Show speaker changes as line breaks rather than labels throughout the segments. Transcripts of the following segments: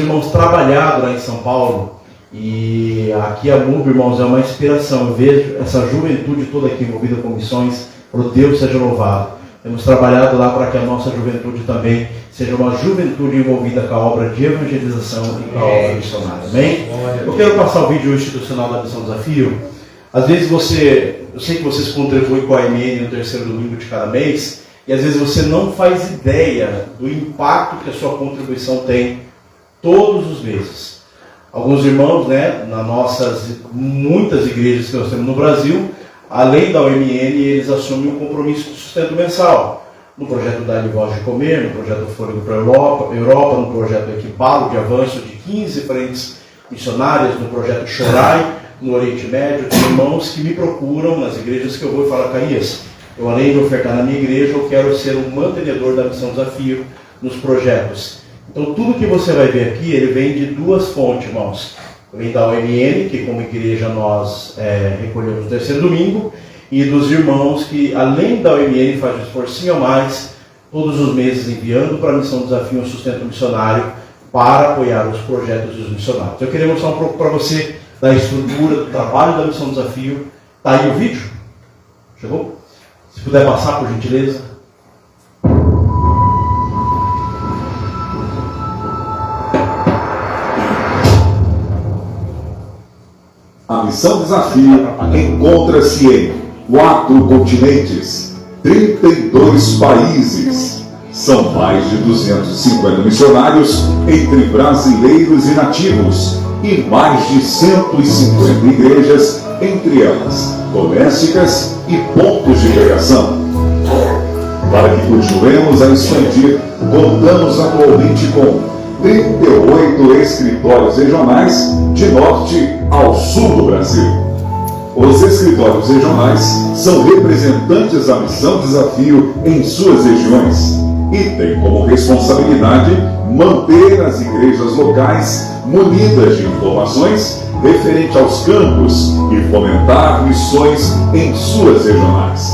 irmãos trabalhado lá em São Paulo, e aqui a MUB, irmãos, é uma inspiração. Eu vejo essa juventude toda aqui envolvida com missões, para o Deus seja louvado. Temos trabalhado lá para que a nossa juventude também seja uma juventude envolvida com a obra de evangelização e com a obra missionária. Amém? Eu quero passar o vídeo institucional da Missão Desafio. Às vezes eu sei que vocês contribuem com a MN no terceiro domingo de cada mês, e às vezes você não faz ideia do impacto que a sua contribuição tem todos os meses. Alguns irmãos, né, nas nossas muitas igrejas que nós temos no Brasil, além da OMN, eles assumem um compromisso de sustento mensal. No projeto Dar-lhe Voz de Comer, no projeto Fôlego para a Europa, no projeto Equipalo, de avanço de 15 frentes missionárias, no projeto Chorai, no Oriente Médio. Tem irmãos que me procuram nas igrejas que eu vou e falam: Caías, eu além de ofertar na minha igreja, eu quero ser um mantenedor da Missão Desafio nos projetos. Então tudo que você vai ver aqui, ele vem de duas fontes, irmãos. Vem da OMN, que como igreja nós recolhemos no terceiro domingo, e dos irmãos que, além da OMN, faz um esforcinho a mais, todos os meses enviando para a Missão Desafio um sustento missionário para apoiar os projetos dos missionários. Eu queria mostrar um pouco para você da estrutura, do trabalho da Missão Desafio. Está aí o vídeo? Chegou? Se puder passar, por gentileza.
A Missão Desafio encontra-se em 4 continentes, 32 países. São mais de 250 missionários entre brasileiros e nativos e mais de 150 igrejas, entre elas domésticas e pontos de pregação. Para que continuemos a expandir, contamos atualmente com 38 escritórios regionais de norte ao sul do Brasil. Os escritórios regionais são representantes da Missão Desafio em suas regiões e têm como responsabilidade manter as igrejas locais munidas de informações referente aos campos e fomentar missões em suas regionais.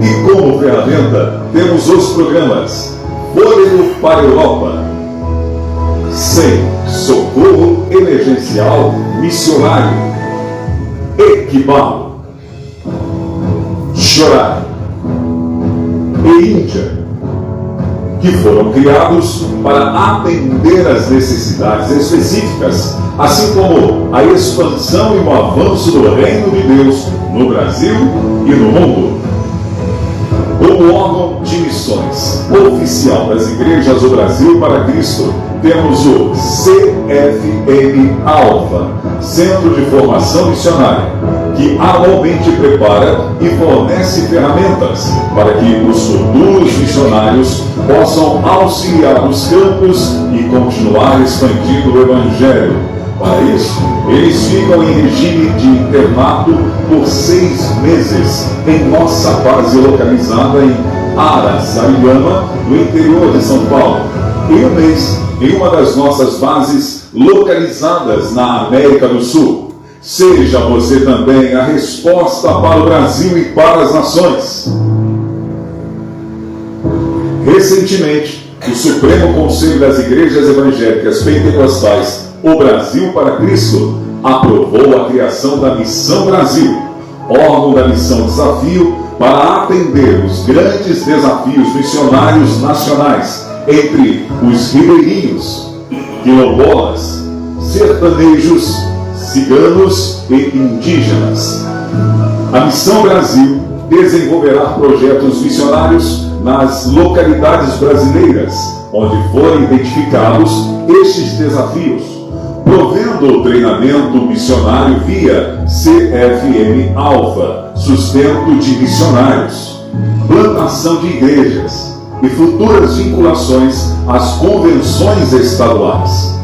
E como ferramenta temos os programas Fôlego para a Europa, SEM, Socorro Emergencial Missionário, Equipalo, Chorai e Índia, que foram criados para atender às necessidades específicas, assim como a expansão e o avanço do Reino de Deus no Brasil e no mundo. Como órgão de missões oficial das igrejas do Brasil para Cristo, temos o CFM Alfa, Centro de Formação Missionária, que anualmente prepara e fornece ferramentas para que os futuros missionários possam auxiliar os campos e continuar expandindo o Evangelho. Para isso, eles ficam em regime de internato por 6 meses em nossa base localizada em Araçariguama, no interior de São Paulo, e um mês em uma das nossas bases localizadas na América do Sul. Seja você também a resposta para o Brasil e para as nações. Recentemente, o Supremo Conselho das Igrejas Evangélicas Pentecostais, o Brasil para Cristo, aprovou a criação da Missão Brasil, órgão da Missão Desafio, para atender os grandes desafios missionários nacionais entre os ribeirinhos, quilombolas, sertanejos, ciganos e indígenas. A Missão Brasil desenvolverá projetos missionários nas localidades brasileiras, onde forem identificados estes desafios, provendo o treinamento missionário via CFM Alfa, sustento de missionários, plantação de igrejas e futuras vinculações às convenções estaduais.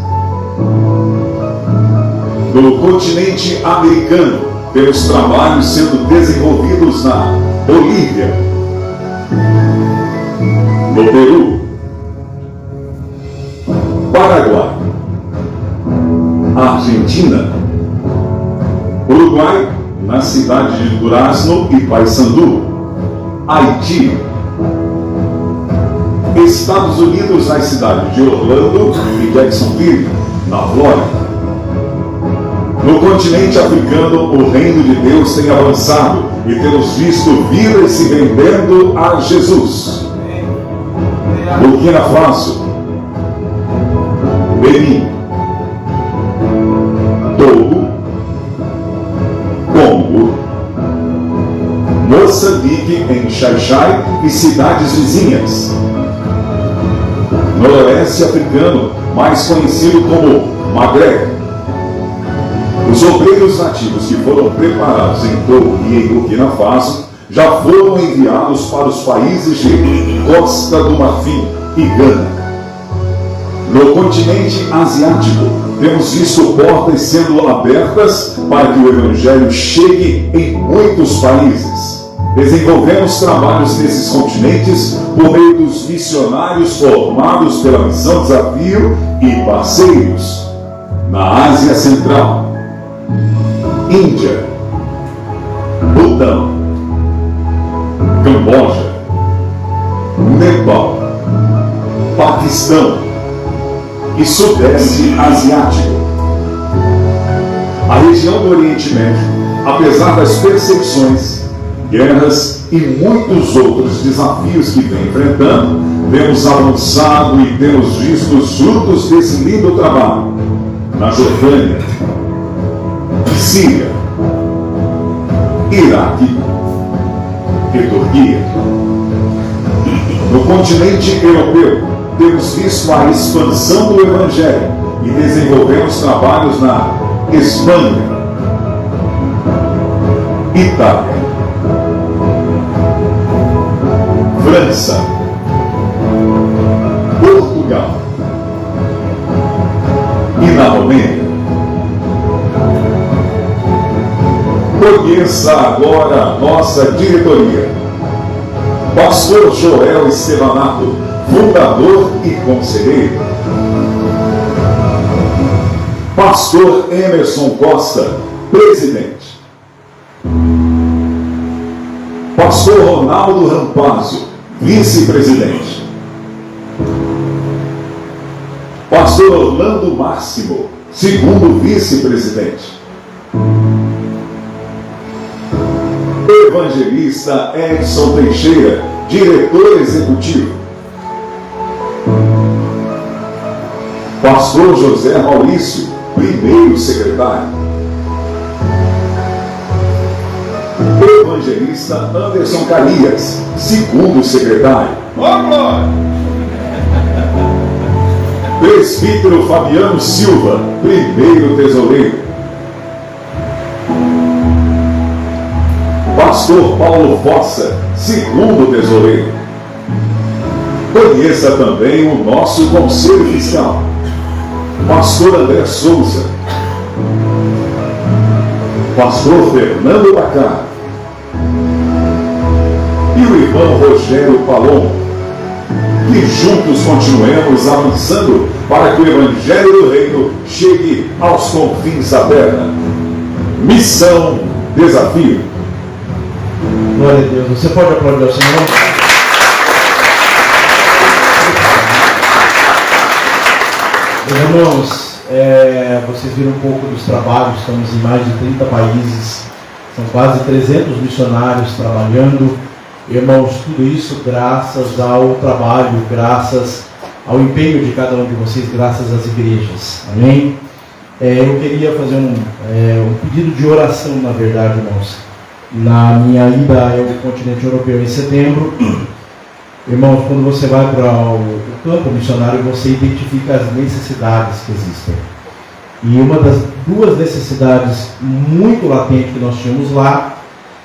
No continente americano, temos trabalhos sendo desenvolvidos na Bolívia, no Peru, Paraguai, Argentina, Uruguai, na cidade de Durazno e Paissandu, Haiti, Estados Unidos, nas cidades de Orlando e Jacksonville, na Flórida. No continente africano, o reino de Deus tem avançado e temos visto vidas se rendendo a Jesus. Burkina Faso, Benin, Togo, Congo, Moçambique, em Xai-Xai e cidades vizinhas. Noroeste africano, mais conhecido como Maghreb. Os obreiros nativos que foram preparados em Togo e em Burkina Faso já foram enviados para os países de Costa do Marfim e Gana. No continente asiático, temos visto portas sendo abertas para que o Evangelho chegue em muitos países. Desenvolvemos trabalhos nesses continentes por meio dos missionários formados pela Missão Desafio e parceiros. Na Ásia Central, Índia, Butão, Camboja, Nepal, Paquistão e Sudeste Asiático. A região do Oriente Médio, apesar das perseguições, guerras e muitos outros desafios que vem enfrentando, temos avançado e temos visto os frutos desse lindo trabalho. Na Jordânia, Síria, Iraque e Turquia. No continente europeu, temos visto a expansão do Evangelho e desenvolvemos trabalhos na Espanha, Itália, França, Portugal e na Romênia. Conheça agora a nossa diretoria. Pastor Joel Estevanato, fundador e conselheiro. Pastor Emerson Costa, presidente. Pastor Ronaldo Rampazzo, vice-presidente. Pastor Orlando Máximo, segundo vice-presidente. Evangelista Edson Teixeira, diretor executivo. Pastor José Maurício, primeiro secretário. Evangelista Anderson Carias, segundo secretário. Presbítero Fabiano Silva, primeiro tesoureiro. Pastor Paulo Fossa, segundo tesoureiro. Conheça também o nosso conselho fiscal. Pastor André Souza, Pastor Fernando Bacá e o irmão Rogério Palom. Que juntos continuemos avançando para que o Evangelho do Reino chegue aos confins da terra. Missão Desafio.
Glória a Deus. Você pode aplaudir ao Senhor? Meus irmãos, vocês viram um pouco dos trabalhos, estamos em mais de 30 países, são quase 300 missionários trabalhando. Irmãos, tudo isso graças ao trabalho, graças ao empenho de cada um de vocês, graças às igrejas. Amém? Eu queria fazer um pedido de oração, na verdade, irmãos. Na minha ida ao continente europeu em setembro, irmãos, quando você vai para o campo missionário, você identifica as necessidades que existem. E uma das duas necessidades muito latentes que nós tínhamos lá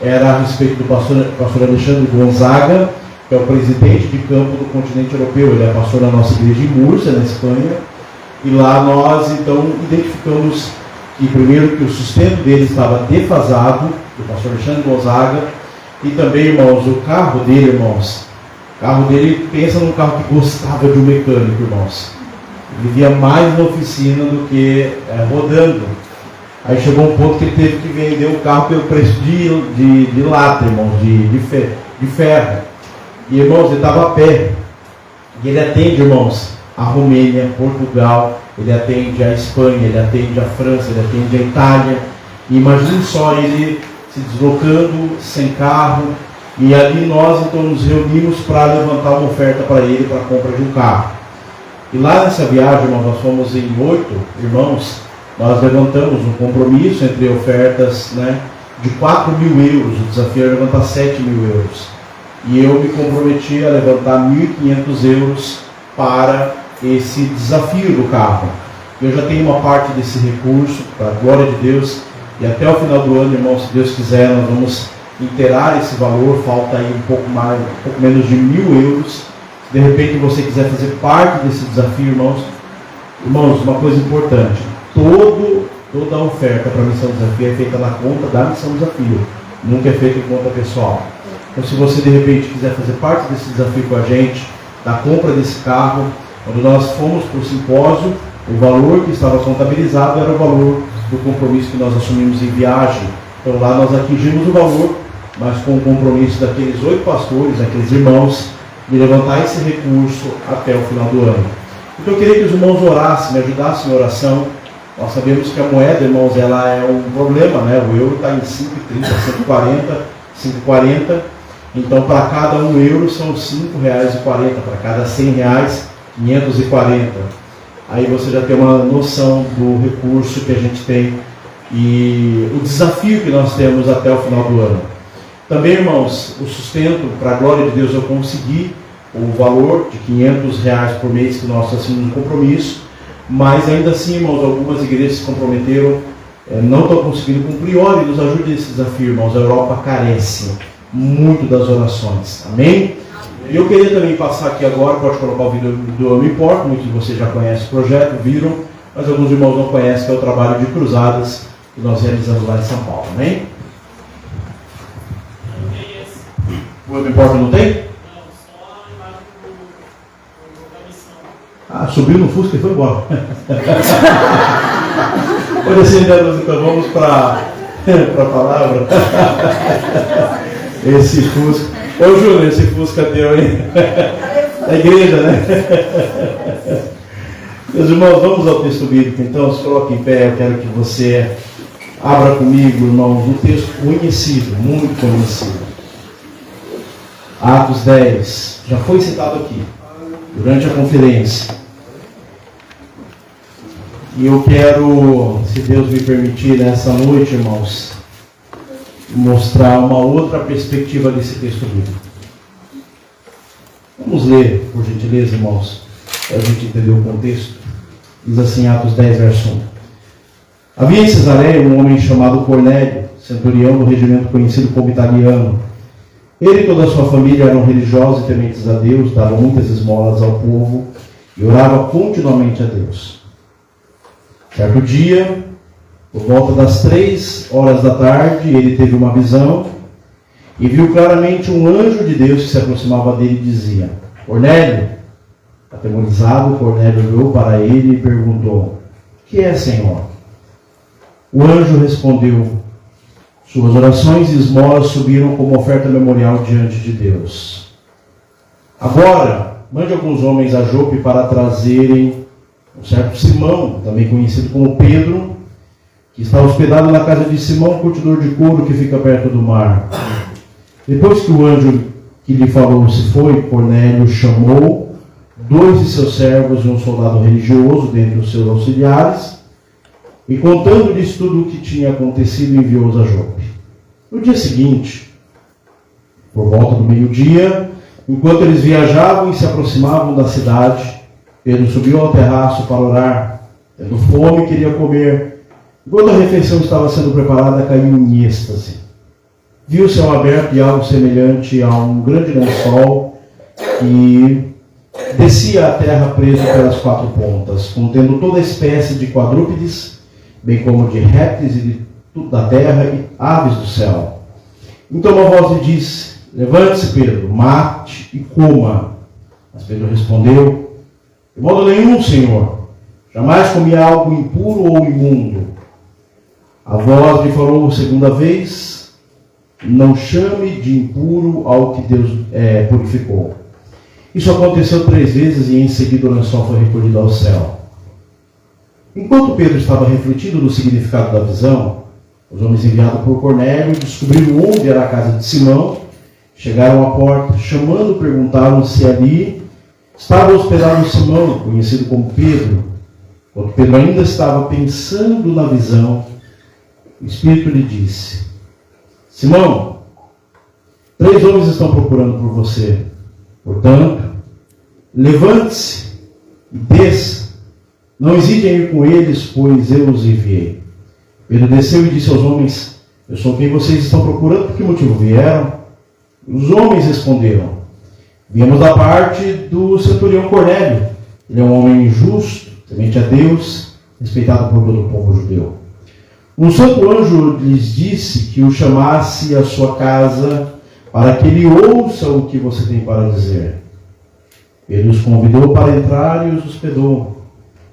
era a respeito do pastor Alexandre Gonzaga, que é o presidente de campo do continente europeu. Ele é pastor da nossa igreja em Múrcia, na Espanha. E lá nós, então, identificamos que, primeiro, que o sustento dele estava defasado, do pastor Alexandre Gonzaga, e também, irmãos, o carro dele, irmãos, pensa num carro que gostava de um mecânico, irmãos. Ele vivia mais na oficina do que rodando. Aí chegou um ponto que ele teve que vender o carro pelo preço de lata, irmãos, de ferro. E, irmãos, ele estava a pé E ele atende, irmãos, a Romênia, Portugal, ele atende a Espanha, ele atende a França, ele atende a Itália. E imagine só ele se deslocando sem carro, e ali nós então nos reunimos para levantar uma oferta para ele para a compra de um carro. E lá nessa viagem, irmãos, nós fomos em 8 irmãos, nós levantamos um compromisso entre ofertas, né, de 4.000 euros, o desafio era levantar 7.000 euros. E eu me comprometi a levantar 1.500 euros para esse desafio do carro. Eu já tenho uma parte desse recurso, para a glória de Deus, e até o final do ano, irmãos, se Deus quiser, nós vamos inteirar esse valor, falta aí um pouco menos de 1.000 euros. Se de repente você quiser fazer parte desse desafio, irmãos, uma coisa importante, toda a oferta para a Missão Desafio é feita na conta da Missão Desafio, nunca é feita em conta pessoal. Então, se você de repente quiser fazer parte desse desafio com a gente, da compra desse carro, quando nós fomos para o simpósio, o valor que estava contabilizado era o valor do compromisso que nós assumimos em viagem. Então lá nós atingimos o valor, mas com o compromisso daqueles 8 pastores, aqueles irmãos, de levantar esse recurso até o final do ano. Então eu queria que os irmãos orassem, me ajudassem em oração. Nós sabemos que a moeda, irmãos, ela é um problema, né? O euro está em 5,30, 5,40. Então, para cada 1 euro são R$ 5,40, para cada 100 reais, 540. Aí você já tem uma noção do recurso que a gente tem e o desafio que nós temos até o final do ano. Também, irmãos, o sustento, para a glória de Deus, eu consegui o valor de 500 reais por mês que nós assinamos um compromisso, mas ainda assim, irmãos, algumas igrejas se comprometeram, não estão conseguindo cumprir. Ore, nos ajude nesse desafio, irmãos. A Europa carece muito das orações. Amém? E eu queria também passar aqui agora, pode colocar o vídeo do Eu Me Importo, muitos de vocês já conhecem o projeto, viram, mas alguns irmãos não conhecem, que é o trabalho de cruzadas que nós realizamos lá em São Paulo. Amém? O Eu Me Importo não tem?
Não, só a imagem da missão.
Ah, subiu no Fusca e foi embora. Olha assim, então vamos para a palavra. Esse Fusca. Ô Júnior, esse Fusca deu, hein? Da igreja, né? Meus irmãos, vamos ao texto bíblico. Então, se coloque em pé, eu quero que você abra comigo, irmãos, um texto conhecido, muito conhecido. Atos 10. Já foi citado aqui, durante a conferência. E eu quero, se Deus me permitir, nessa noite, irmãos, mostrar uma outra perspectiva desse texto bíblico. Vamos ler, por gentileza, irmãos, para a gente entender o contexto. Diz assim, Atos 10, verso 1. Havia em Cesareia um homem chamado Cornélio, centurião do regimento conhecido como italiano. Ele e toda a sua família eram religiosos e tementes a Deus, davam muitas esmolas ao povo e orava continuamente a Deus. Certo dia, por volta das 3 horas da tarde, ele teve uma visão e viu claramente um anjo de Deus que se aproximava dele e dizia: Cornélio. Atemorizado, Cornélio olhou para ele e perguntou: que é, Senhor? O anjo respondeu: suas orações e esmolas subiram como oferta memorial diante de Deus. Agora, mande alguns homens a Jope para trazerem um certo Simão, também conhecido como Pedro, que está hospedado na casa de Simão, curtidor de couro, que fica perto do mar. Depois que o anjo que lhe falou se foi, Cornélio chamou 2 de seus servos e um soldado religioso dentre os seus auxiliares, e contando-lhes tudo o que tinha acontecido, enviou-os a Jope. No dia seguinte, por volta do meio-dia, enquanto eles viajavam e se aproximavam da cidade, Pedro subiu ao terraço para orar, tendo fome e queria comer. Enquanto a refeição estava sendo preparada, caiu em êxtase. Viu o céu aberto e algo semelhante a um grande lençol que descia à terra preso pelas 4 pontas, contendo toda espécie de quadrúpedes, bem como de répteis e de tudo da terra e aves do céu. Então uma voz lhe disse: levante-se, Pedro, mate e coma. Mas Pedro respondeu: de modo nenhum, Senhor. Jamais comi algo impuro ou imundo. A voz lhe falou segunda vez: não chame de impuro ao que Deus purificou. Isso aconteceu 3 vezes e em seguida o lençol foi recolhido ao céu. Enquanto Pedro estava refletindo no significado da visão, os homens enviados por Cornélio descobriram onde era a casa de Simão, chegaram à porta, chamando, perguntaram se ali estava hospedado Simão, conhecido como Pedro. Quando Pedro ainda estava pensando na visão, o Espírito lhe disse: Simão, 3 homens estão procurando por você. Portanto, levante-se e desça. Não hesite em ir com eles, pois eu os enviei. Pedro desceu e disse aos homens: Eu sou quem vocês estão procurando. Por que motivo vieram? Os homens responderam: Viemos da parte do centurião Cornélio. Ele é um homem justo, temente a Deus, respeitado por todo o povo judeu. Um santo anjo lhes disse que o chamasse à sua casa para que ele ouça o que você tem para dizer. Ele os convidou para entrar e os hospedou.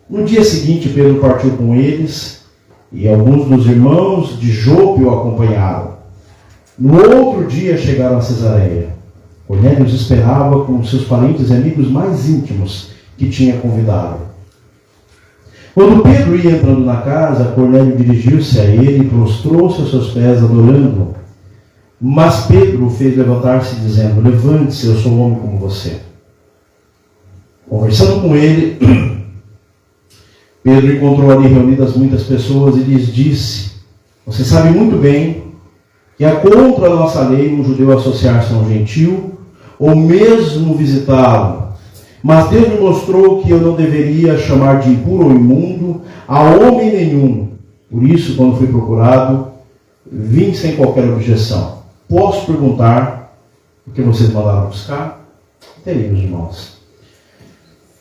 No dia seguinte, Pedro partiu com eles e alguns dos irmãos de Jope o acompanharam. No outro dia chegaram a Cesareia. Cornélio os esperava com seus parentes e amigos mais íntimos que tinha convidado. Quando Pedro ia entrando na casa, Cornélio dirigiu-se a ele e prostrou-se aos seus pés, adorando-o. Mas Pedro o fez levantar-se, dizendo: Levante-se, eu sou um homem como você. Conversando com ele, Pedro encontrou ali reunidas muitas pessoas e lhes disse: Você sabe muito bem que é contra a nossa lei um judeu associar-se a um gentil, ou mesmo visitá-lo. Mas Deus me mostrou que eu não deveria chamar de impuro ou imundo a homem nenhum. Por isso, quando fui procurado, vim sem qualquer objeção. Posso perguntar o que vocês mandaram buscar? Teremos, irmãos.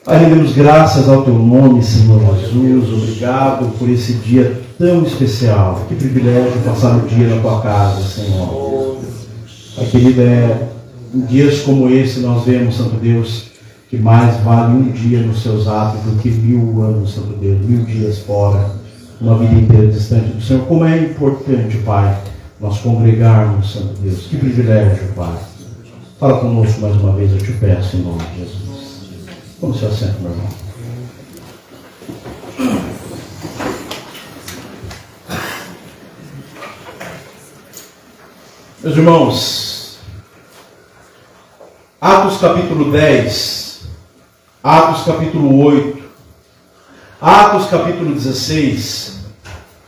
Pai, rendemos graças ao Teu nome, Senhor Jesus. Obrigado por esse dia tão especial. Que privilégio passar o dia na Tua casa, Senhor. Pai querido, em dias como esse nós vemos, Santo Deus, que mais vale um dia nos Seus atos do que 1000 anos, Santo Deus, 1000 dias fora, uma vida inteira distante do Senhor. Como é importante, Pai, nós congregarmos, Santo Deus. Que privilégio, Pai. Fala conosco mais uma vez, eu te peço, em nome de Jesus. Vamos se assento, meu irmão. Meus irmãos, Atos capítulo 10, Atos capítulo 8, Atos capítulo 16,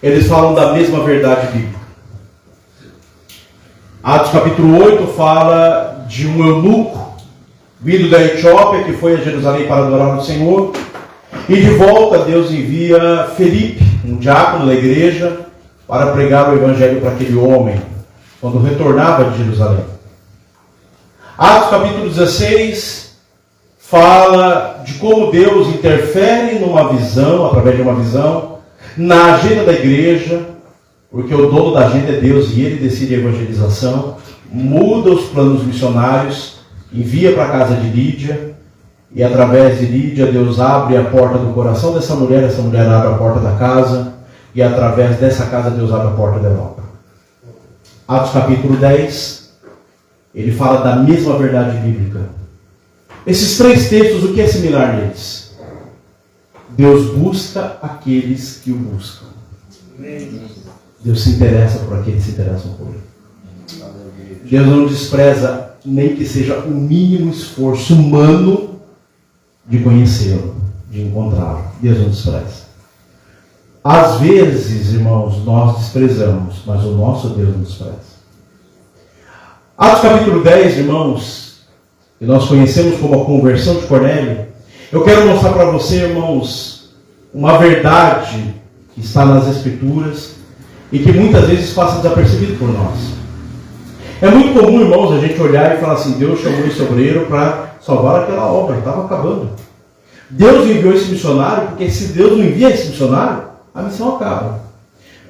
eles falam da mesma verdade bíblica. Atos capítulo 8 fala de um eunuco vindo da Etiópia, que foi a Jerusalém para adorar o Senhor, e de volta Deus envia Felipe, um diácono da igreja, para pregar o evangelho para aquele homem, quando retornava de Jerusalém. Atos capítulo 16 fala de como Deus interfere numa visão, através de uma visão, na agenda da igreja, porque o dono da agenda é Deus e Ele decide a evangelização, muda os planos missionários, envia para a casa de Lídia, e através de Lídia Deus abre a porta do coração dessa mulher, essa mulher abre a porta da casa, e através dessa casa Deus abre a porta da Europa. Atos capítulo 10, ele fala da mesma verdade bíblica. Esses 3 textos, o que é similar neles? Deus busca aqueles que o buscam. Deus se interessa por aqueles que se interessam por Ele. Deus não despreza nem que seja o mínimo esforço humano de conhecê-lo, de encontrá-lo. Deus não despreza. Às vezes, irmãos, nós desprezamos, mas o nosso Deus não despreza. Atos capítulo 10, irmãos, que nós conhecemos como a conversão de Cornélio, eu quero mostrar para você, irmãos, uma verdade que está nas Escrituras e que muitas vezes passa desapercebido por nós. É muito comum, irmãos, a gente olhar e falar assim: Deus chamou esse obreiro para salvar aquela obra, estava acabando. Deus enviou esse missionário, porque se Deus não envia esse missionário, a missão acaba.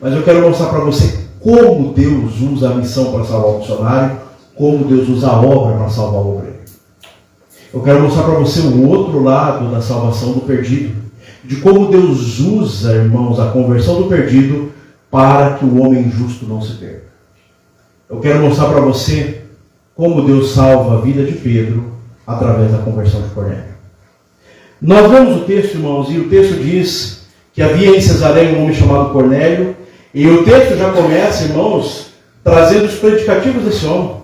Mas eu quero mostrar para você como Deus usa a missão para salvar o missionário, como Deus usa a obra para salvar o obreiro. Eu quero mostrar para você o outro lado da salvação do perdido, de como Deus usa, irmãos, a conversão do perdido para que o homem justo não se perca. Eu quero mostrar para você como Deus salva a vida de Pedro através da conversão de Cornélio. Nós vemos o texto, irmãos, e o texto diz que havia em Cesareia um homem chamado Cornélio, e o texto já começa, irmãos, trazendo os predicativos desse homem,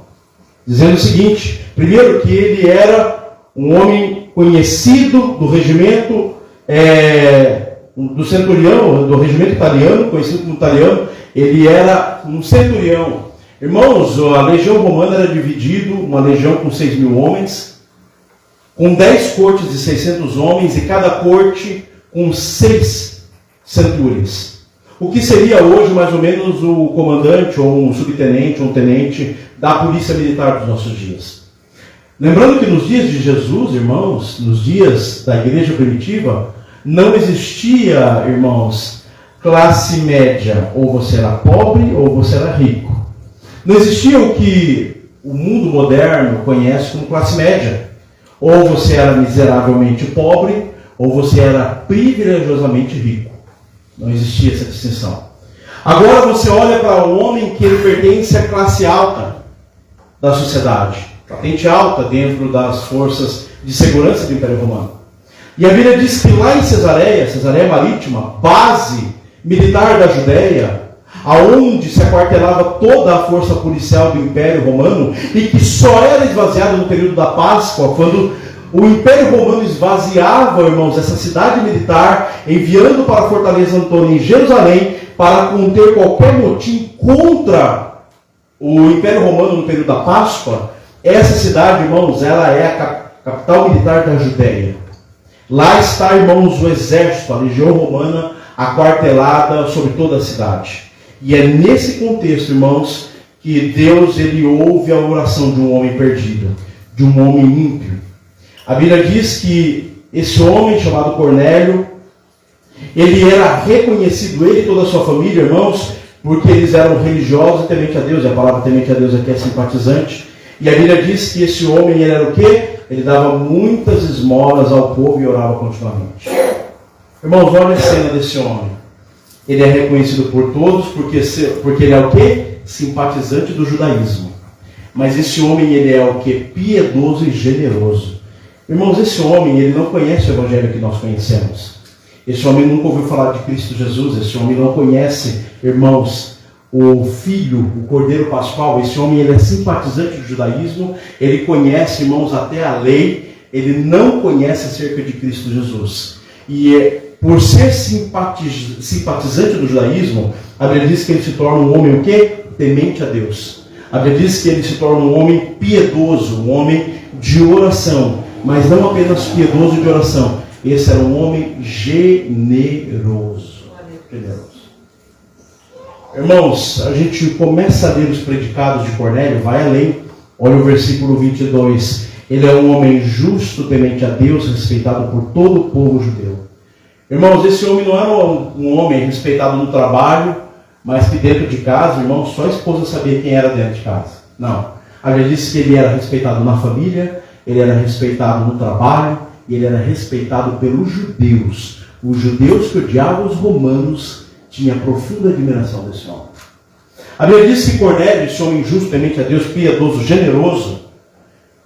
dizendo o seguinte: primeiro, que ele era um homem conhecido do regimento do centurião, do regimento italiano, conhecido como italiano. Ele era um centurião. Irmãos, a legião romana era dividida, uma legião com 6.000 homens, com 10 cortes de 600 homens, e cada corte com 6 centúrias. O que seria hoje mais ou menos o comandante, ou um subtenente, ou um tenente da polícia militar dos nossos dias. Lembrando que nos dias de Jesus, irmãos, nos dias da igreja primitiva, não existia, irmãos, classe média. Ou você era pobre, ou você era rico. Não existia o que o mundo moderno conhece como classe média. Ou você era miseravelmente pobre, ou você era privilegiosamente rico. Não existia essa distinção. Agora você olha para um homem que ele pertence à classe alta da sociedade, patente alta dentro das forças de segurança do Império Romano. E a Bíblia diz que lá em Cesareia Marítima, base militar da Judéia, aonde se aquartelava toda a força policial do Império Romano, e que só era esvaziada no período da Páscoa, quando o Império Romano esvaziava, irmãos, essa cidade militar, enviando para a Fortaleza Antônia em Jerusalém, para conter qualquer motim contra o Império Romano no período da Páscoa. Essa cidade, irmãos, ela é a capital militar da Judéia. Lá está, irmãos, o exército, a legião romana, aquartelada sobre toda a cidade. E é nesse contexto, irmãos, que Deus ele ouve a oração de um homem perdido, de um homem ímpio. A Bíblia diz que esse homem chamado Cornélio, ele era reconhecido, ele e toda a sua família, irmãos, porque eles eram religiosos e temente a Deus. E a palavra temente a Deus aqui é simpatizante. E a Bíblia diz que esse homem, ele era o quê? Ele dava muitas esmolas ao povo e orava continuamente. Irmãos, olha a cena desse homem. Ele é reconhecido por todos porque ele é o quê? Simpatizante do judaísmo. Mas esse homem, ele é o quê? Piedoso e generoso. Irmãos, esse homem, ele não conhece o evangelho que nós conhecemos. Esse homem nunca ouviu falar de Cristo Jesus. Esse homem não conhece, irmãos, o Filho, o Cordeiro Pascual. Esse homem, ele é simpatizante do judaísmo. Ele conhece, irmãos, até a lei. Ele não conhece acerca de Cristo Jesus. E por ser simpatizante do judaísmo, a Bíblia diz que ele se torna um homem o quê? Temente a Deus. A Bíblia diz que ele se torna um homem piedoso, um homem de oração. Mas não apenas piedoso de oração. Esse era um homem generoso. Irmãos, a gente começa a ler os predicados de Cornélio, vai além. Olha o versículo 22. Ele é um homem justo, temente a Deus, respeitado por todo o povo judeu. Irmãos, esse homem não era um homem respeitado no trabalho, mas que dentro de casa, irmãos, só a esposa sabia quem era dentro de casa. Não. A Bíblia diz que ele era respeitado na família, ele era respeitado no trabalho, e ele era respeitado pelos judeus. Os judeus que odiavam os romanos tinham profunda admiração desse homem. A Bíblia diz que Cornélio, esse homem justo, temente a Deus, piedoso, generoso,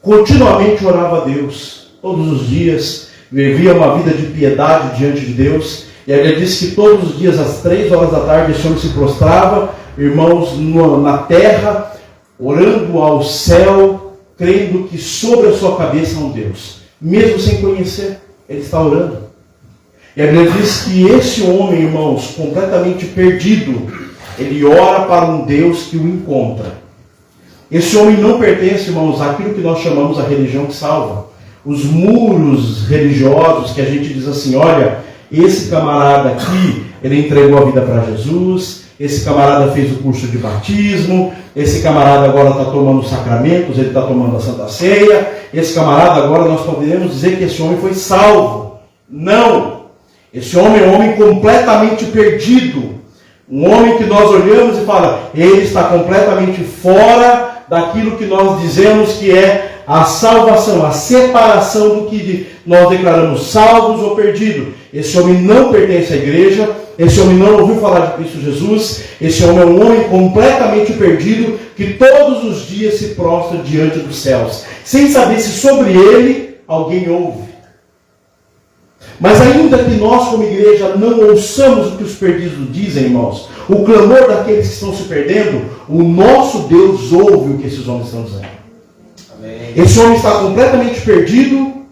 continuamente orava a Deus. Todos os dias vivia uma vida de piedade diante de Deus. E a Bíblia diz que todos os dias, às 3 horas da tarde, esse homem se prostrava, irmãos, na terra, orando ao céu, crendo que sobre a sua cabeça há um Deus. Mesmo sem conhecer, ele está orando. E a Bíblia diz que esse homem, irmãos, completamente perdido, ele ora para um Deus que o encontra. Esse homem não pertence, irmãos, àquilo que nós chamamos a religião que salva. Os muros religiosos que a gente diz assim, olha, esse camarada aqui, ele entregou a vida para Jesus, esse camarada fez o curso de batismo, esse camarada agora está tomando os sacramentos, ele está tomando a Santa Ceia, esse camarada agora nós podemos dizer que esse homem foi salvo. Não! Esse homem é um homem completamente perdido. Um homem que nós olhamos e fala, ele está completamente fora daquilo que nós dizemos que é a salvação, a separação do que nós declaramos salvos ou perdidos. Esse homem não pertence à igreja, esse homem não ouviu falar de Cristo Jesus, esse homem é um homem completamente perdido, que todos os dias se prostra diante dos céus, sem saber se sobre ele alguém ouve. Mas ainda que nós como igreja não ouçamos o que os perdidos dizem, irmãos, o clamor daqueles que estão se perdendo, o nosso Deus ouve o que esses homens estão dizendo. Amém. Esse homem está completamente perdido,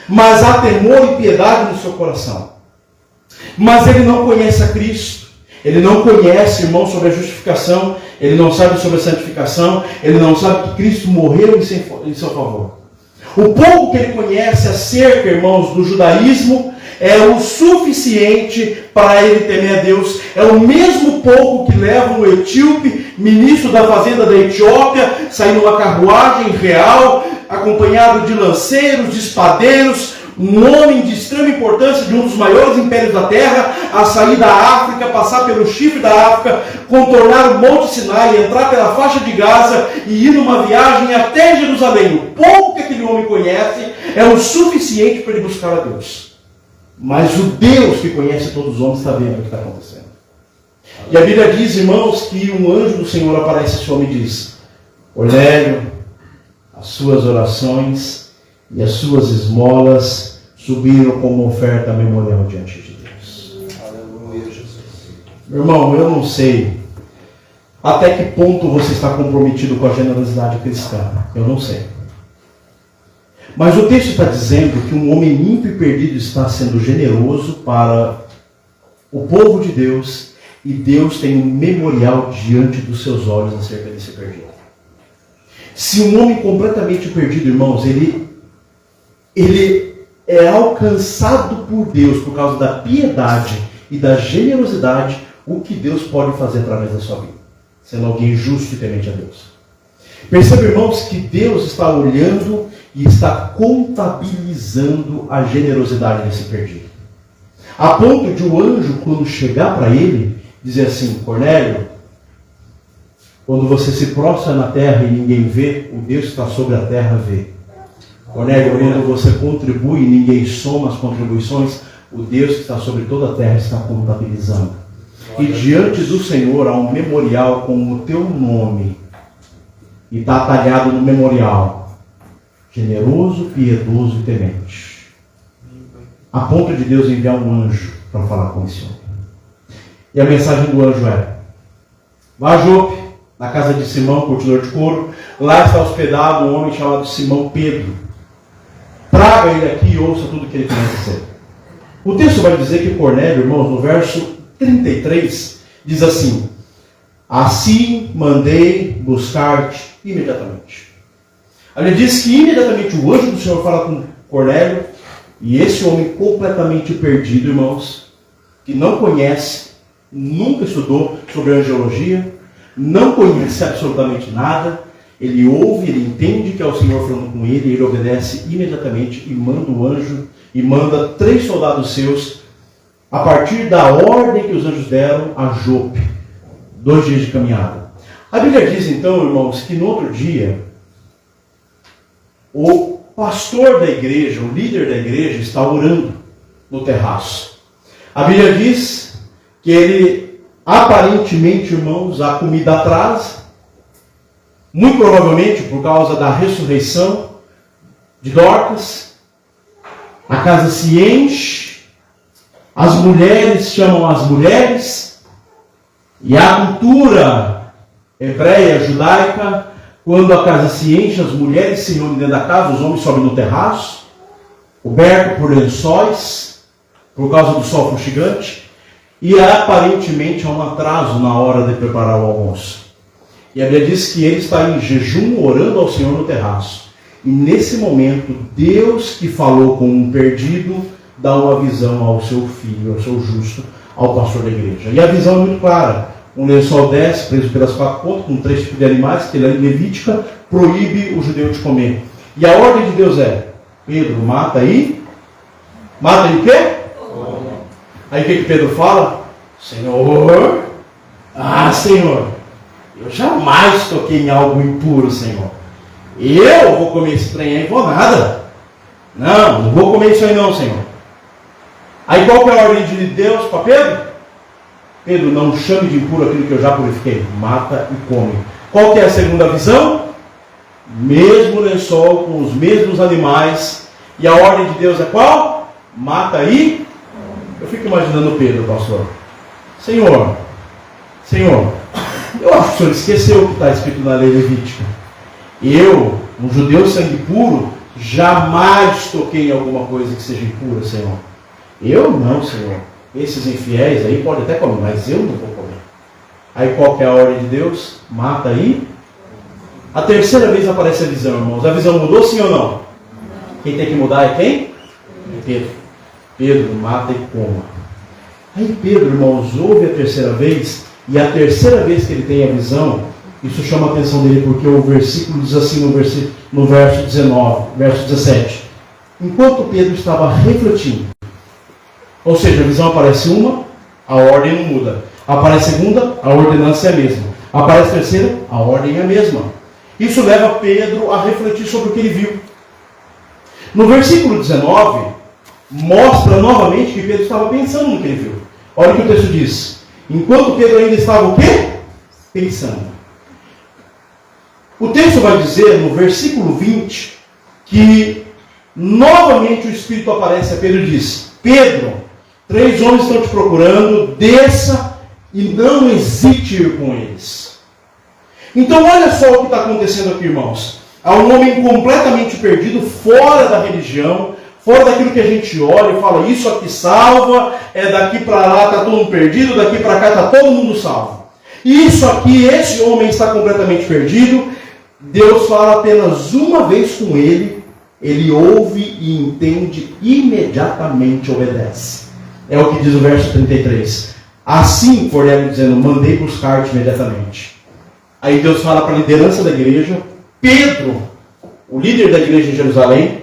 mas há temor e piedade no seu coração. Mas ele não conhece a Cristo, ele não conhece, irmão, sobre a justificação, ele não sabe sobre a santificação, ele não sabe que Cristo morreu em seu favor. O pouco que ele conhece acerca, irmãos, do judaísmo é o suficiente para ele temer a Deus. É o mesmo pouco que leva um etíope, ministro da fazenda da Etiópia, sair numa carruagem real, acompanhado de lanceiros, de espadeiros, um homem de extrema importância de um dos maiores impérios da terra, a sair da África, passar pelo chifre da África, contornar o Monte Sinai, entrar pela faixa de Gaza e ir numa viagem até Jerusalém. O pouco que aquele homem conhece é o suficiente para ele buscar a Deus. Mas o Deus que conhece todos os homens está vendo o que está acontecendo. E a Bíblia diz, irmãos, que um anjo do Senhor aparece a esse homem e diz: Cornélio, as suas orações e as suas esmolas subiram como oferta memorial diante de Deus. Aleluia, Jesus. Meu irmão, eu não sei até que ponto você está comprometido com a generosidade cristã. Eu não sei. Mas o texto está dizendo que um homem ímpio e perdido está sendo generoso para o povo de Deus, e Deus tem um memorial diante dos seus olhos acerca desse perdido. Se um homem completamente perdido, irmãos, ele é alcançado por Deus por causa da piedade e da generosidade, o que Deus pode fazer através da sua vida, sendo alguém justo e temente a Deus. Perceba, irmãos, que Deus está olhando e está contabilizando a generosidade desse perdido. A ponto de o anjo, quando chegar para ele, dizer assim: Cornélio, quando você se prostra na terra e ninguém vê, o Deus que está sobre a terra vê. Cornélio, quando você contribui e ninguém soma as contribuições, o Deus que está sobre toda a terra está contabilizando. E diante do Senhor há um memorial com o teu nome. E está atalhado no memorial: generoso, piedoso e temente. A ponto de Deus enviar um anjo para falar com esse homem. E a mensagem do anjo é: vá a Jope, na casa de Simão, curtidor de couro. Lá está hospedado um homem chamado Simão Pedro. Traga ele aqui e ouça tudo o que ele tem a dizer. O texto vai dizer que Cornélio, irmãos, no verso 33, diz assim: assim mandei buscar-te imediatamente. Ali diz que imediatamente o anjo do Senhor fala com Cornélio, e esse homem completamente perdido, irmãos, que não conhece, nunca estudou sobre angelologia, não conhece absolutamente nada, ele ouve, ele entende que é o Senhor falando com ele, ele obedece imediatamente e manda o anjo, e manda 3 soldados seus, a partir da ordem que os anjos deram, a Jope, 2 dias de caminhada. A Bíblia diz então, irmãos, que no outro dia, o pastor da igreja, o líder da igreja, está orando no terraço. A Bíblia diz que ele, aparentemente, irmãos, a comida atrasa, muito provavelmente por causa da ressurreição de Dorcas, a casa se enche, as mulheres chamam as mulheres, e a cultura hebreia, judaica, quando a casa se enche, as mulheres se reúnem dentro da casa, os homens sobem no terraço, coberto por lençóis, por causa do sol fustigante, e aparentemente há um atraso na hora de preparar o almoço. E a Bíblia diz que ele está em jejum, orando ao Senhor no terraço. E nesse momento, Deus que falou com um perdido, dá uma visão ao seu filho, ao seu justo, ao pastor da igreja. E a visão é muito clara. Um lençol desce, preso pelas 4 pontas, com 3 tipos de animais, que a lei levítica proíbe o judeu de comer. E a ordem de Deus é: Pedro, mata aí. Mata aí o quê? Aí o que Pedro fala? Senhor, Senhor, eu jamais toquei em algo impuro, Senhor. Eu vou comer esse trem aí e vou nada. Não vou comer isso aí não, Senhor. Aí qual que é a ordem de Deus para Pedro? Pedro, não chame de impuro aquilo que eu já purifiquei. Mata e come. Qual que é a segunda visão? Mesmo lençol, com os mesmos animais. E a ordem de Deus é qual? Mata e... Eu fico imaginando Pedro, pastor. Senhor, eu acho que o Senhor esqueceu o que está escrito na lei levítica. Eu, um judeu sangue puro, jamais toquei em alguma coisa que seja impura, Senhor. Eu não, Senhor. Esses infiéis aí podem até comer, mas eu não vou comer. Aí qual que é a ordem de Deus? Mata aí. A terceira vez aparece a visão, irmãos. A visão mudou, sim ou não? Quem tem que mudar é quem? É Pedro. Pedro, mata e coma. Aí Pedro, irmãos, ouve a terceira vez, e a terceira vez que ele tem a visão, isso chama a atenção dele, porque o versículo diz assim no verso 17. Enquanto Pedro estava refletindo, ou seja, a visão aparece uma, a ordem não muda. Aparece a segunda, a ordenança é a mesma. Aparece a terceira, a ordem é a mesma. Isso leva Pedro a refletir sobre o que ele viu. No versículo 19, mostra novamente que Pedro estava pensando no que ele viu. Olha o que o texto diz. Enquanto Pedro ainda estava o quê? Pensando. O texto vai dizer, no versículo 20, que novamente o Espírito aparece a Pedro e diz: Pedro, 3 homens estão te procurando, desça e não hesite em ir com eles. Então olha só o que está acontecendo aqui, irmãos. Há um homem completamente perdido, fora da religião, fora daquilo que a gente olha e fala, isso aqui salva, daqui para lá está todo mundo perdido, daqui para cá está todo mundo salvo. E isso aqui, esse homem está completamente perdido. Deus fala apenas uma vez com ele, ele ouve e entende, imediatamente obedece. É o que diz o verso 33. Assim, Cornélio dizendo, mandei buscar-te imediatamente. Aí Deus fala para a liderança da igreja, Pedro, o líder da igreja em Jerusalém.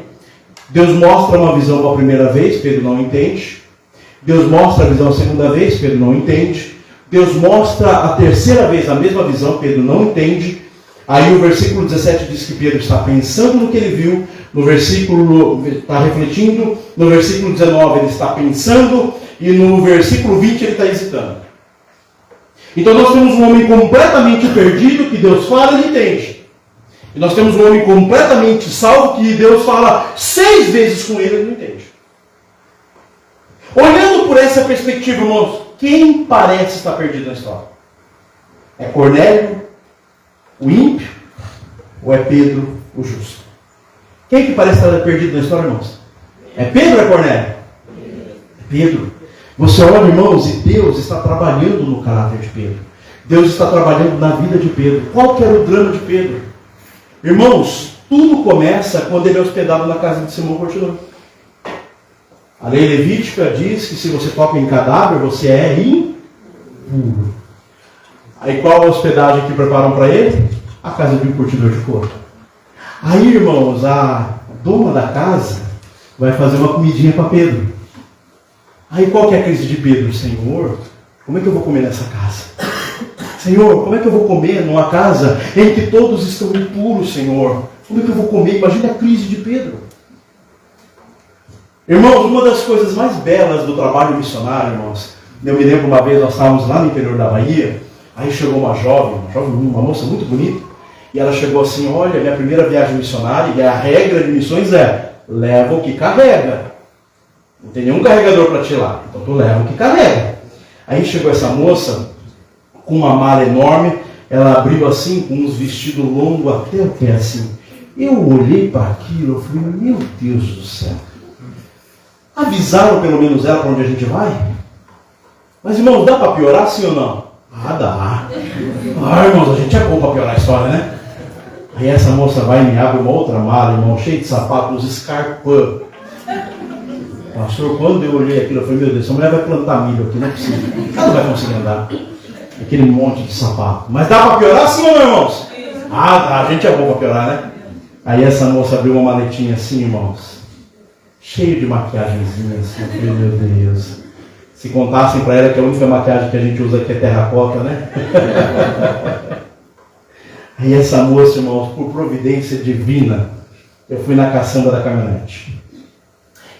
Deus mostra uma visão pela primeira vez, Pedro não entende. Deus mostra a visão a segunda vez, Pedro não entende. Deus mostra a terceira vez a mesma visão, Pedro não entende. Aí o versículo 17 diz que Pedro está pensando no que ele viu, no versículo está refletindo, no versículo 19 ele está pensando, e no versículo 20 ele está hesitando. Então nós temos um homem completamente perdido, que Deus fala e entende. E nós temos um homem completamente salvo, que Deus fala 6 vezes com ele e não entende. Olhando por essa perspectiva, irmãos, quem parece estar perdido na história? É Cornélio, o ímpio, ou é Pedro, o justo? Quem que parece estar perdido na história, irmãos? É Pedro ou é Cornélio? É Pedro. Você olha, irmãos, e Deus está trabalhando no caráter de Pedro. Deus está trabalhando na vida de Pedro. Qual que era o drama de Pedro? Irmãos, tudo começa quando ele é hospedado na casa de Simão Curtidor. A lei levítica diz que se você toca em cadáver, você é impuro. Aí qual a hospedagem que preparam para ele? A casa de um curtidor de couro. Aí, irmãos, a dona da casa vai fazer uma comidinha para Pedro. Aí qual que é a crise de Pedro? Senhor, como é que eu vou comer nessa casa? Senhor, como é que eu vou comer numa casa em que todos estão impuros, Senhor? Como é que eu vou comer? Imagina a crise de Pedro. Irmãos, uma das coisas mais belas do trabalho missionário, irmãos, eu me lembro uma vez, nós estávamos lá no interior da Bahia, aí chegou uma moça muito bonita, e ela chegou assim, olha, minha primeira viagem missionária, e a regra de missões é, leva o que carrega. Não tem nenhum carregador para te lá, então tu leva o que carrega. Aí chegou essa moça, com uma mala enorme, ela abriu assim, com uns vestidos longos até o pé assim. Eu olhei para aquilo, eu falei, meu Deus do céu. Avisaram pelo menos ela para onde a gente vai? Mas irmãos, dá para piorar sim ou não? Ah, dá. Ah, irmãos, a gente é bom para piorar a história, né? Aí essa moça vai e me abre uma outra mala, irmão, cheia de sapatos, uns Scarpan. Pastor, quando eu olhei aquilo, eu falei, meu Deus, essa mulher vai plantar milho aqui, não é possível. Ela não vai conseguir andar. Aquele monte de sapato. Mas dá para piorar sim ou não, irmãos? Ah, dá, a gente é bom para piorar, né? Aí essa moça abriu uma maletinha assim, irmãos, cheio de maquiagemzinha assim, eu falei, meu Deus. Se contassem para ela que a única maquiagem que a gente usa aqui é terracota, né? Aí essa moça, irmãos, por providência divina, eu fui na caçamba da caminhonete.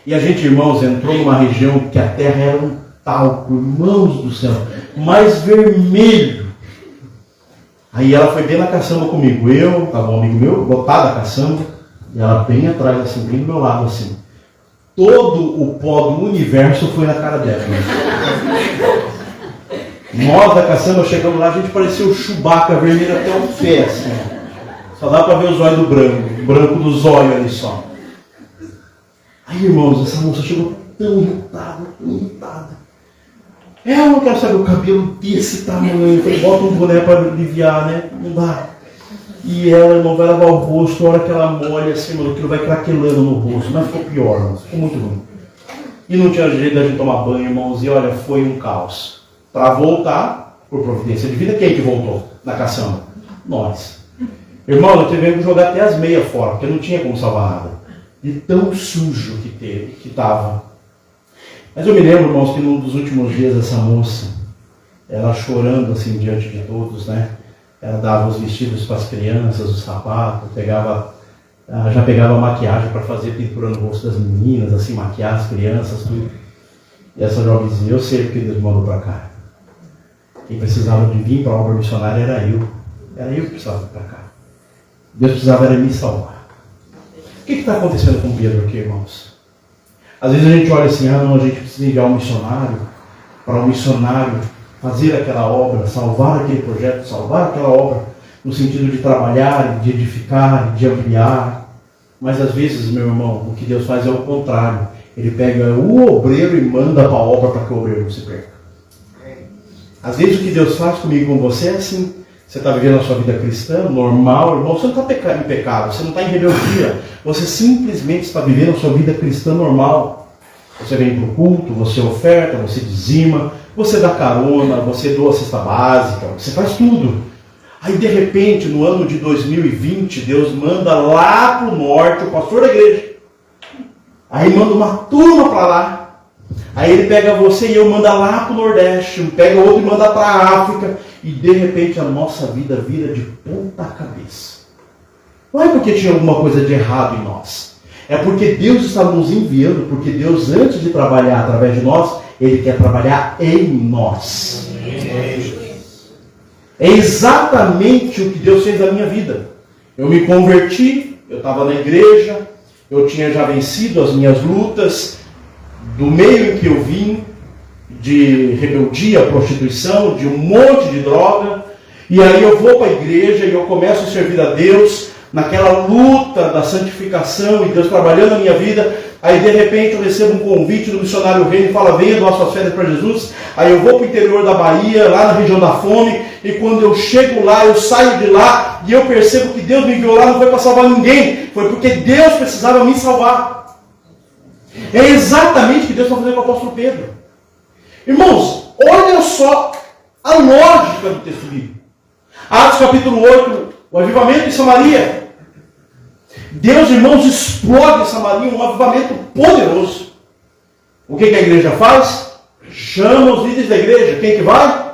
E a gente, irmãos, entrou numa região que a terra era um talco, irmãos do céu, mais vermelho. Aí ela foi bem na caçamba comigo. Eu, estava um amigo meu, botado a caçamba, e ela bem atrás, assim, bem do meu lado, assim. Todo o pó do universo foi na cara dela. Nós da caçamba chegamos lá, a gente parecia o Chewbacca vermelho até o pé, assim. Só dá para ver os olhos do branco dos olhos ali só. Aí, irmãos, essa moça chegou tão irritada. Eu não quero saber o cabelo desse tamanho. Eu falei, bota um boné para aliviar, né? Não dá. E ela, irmão, vai lavar o rosto, a hora que ela molha assim, mano, aquilo vai craquelando no rosto. Mas ficou pior, irmão. Ficou muito ruim. E não tinha jeito da gente tomar banho, irmãos. E olha, foi um caos. Para voltar, por providência divina, quem que voltou na caçamba? Nós. Irmão, nós tivemos que jogar até as meias fora, porque não tinha como salvar nada. De tão sujo que estava. Mas eu me lembro, irmãos, que num dos últimos dias essa moça, ela chorando assim diante de todos, né? Ela dava os vestidos para as crianças, os sapatos, já pegava maquiagem para fazer pintura no rosto das meninas, assim, maquiar as crianças, tudo. E essa jovenzinha, eu sei porque Deus mandou para cá. Quem precisava de vir para a obra missionária era eu. Era eu que precisava vir para cá. Deus precisava era me salvar. O que está acontecendo com Pedro aqui, irmãos? Às vezes a gente olha assim, não, a gente precisa enviar um missionário, para um missionário fazer aquela obra, salvar aquele projeto, salvar aquela obra, no sentido de trabalhar, de edificar, de ampliar. Mas às vezes, meu irmão, o que Deus faz é o contrário. Ele pega o obreiro e manda para a obra para que o obreiro não se perca. Às vezes o que Deus faz comigo e com você é assim. Você está vivendo a sua vida cristã, normal, irmão, você não está em pecado, você não está em rebeldia. Você simplesmente está vivendo a sua vida cristã normal. Você vem para o culto, você oferta, você dizima, você dá carona, você doa a cesta básica, você faz tudo. Aí de repente, no ano de 2020, Deus manda lá para o norte o pastor da igreja. Aí manda uma turma para lá. Aí ele pega você e eu manda lá para o Nordeste, pega outro e manda para a África. E de repente a nossa vida vira de ponta cabeça. Não é porque tinha alguma coisa de errado em nós. É porque Deus está nos enviando, porque Deus, antes de trabalhar através de nós, Ele quer trabalhar em nós. É exatamente o que Deus fez na minha vida. Eu me converti, eu estava na igreja, eu tinha já vencido as minhas lutas, do meio em que eu vim, de rebeldia, prostituição, de um monte de droga, e aí eu vou para a igreja e eu começo a servir a Deus, naquela luta da santificação e Deus trabalhando na minha vida. Aí de repente eu recebo um convite do missionário Reino e fala, venha doar suas férias para Jesus. Aí eu vou para o interior da Bahia, lá na região da fome, e quando eu chego lá, eu saio de lá, e eu percebo que Deus me enviou lá não foi para salvar ninguém, foi porque Deus precisava me salvar. É exatamente o que Deus está fazendo com o apóstolo Pedro. Irmãos, olha só a lógica do texto bíblico. Atos capítulo 8, o avivamento de Samaria. Deus, irmãos, explode em Samaria um avivamento poderoso. O que a igreja faz? Chama os líderes da igreja. Quem que vai?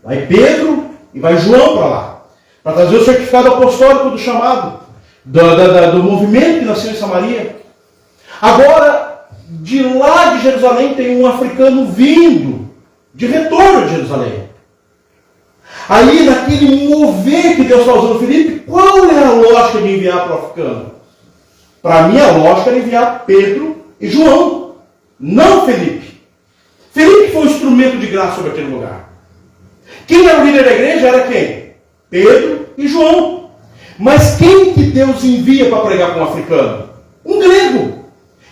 Vai Pedro e vai João para lá. Para trazer o certificado apostólico do chamado, do movimento que nasceu em Samaria. Agora, de lá de Jerusalém tem um africano vindo, de retorno de Jerusalém. Aí, naquele mover que Deus está usando Filipe, qual é a lógica de enviar para o africano? Para mim, a lógica era enviar Pedro e João, não Filipe. Filipe foi um instrumento de graça sobre aquele lugar. Quem era o líder da igreja era quem? Pedro e João. Mas quem que Deus envia para pregar para um africano? Um grego,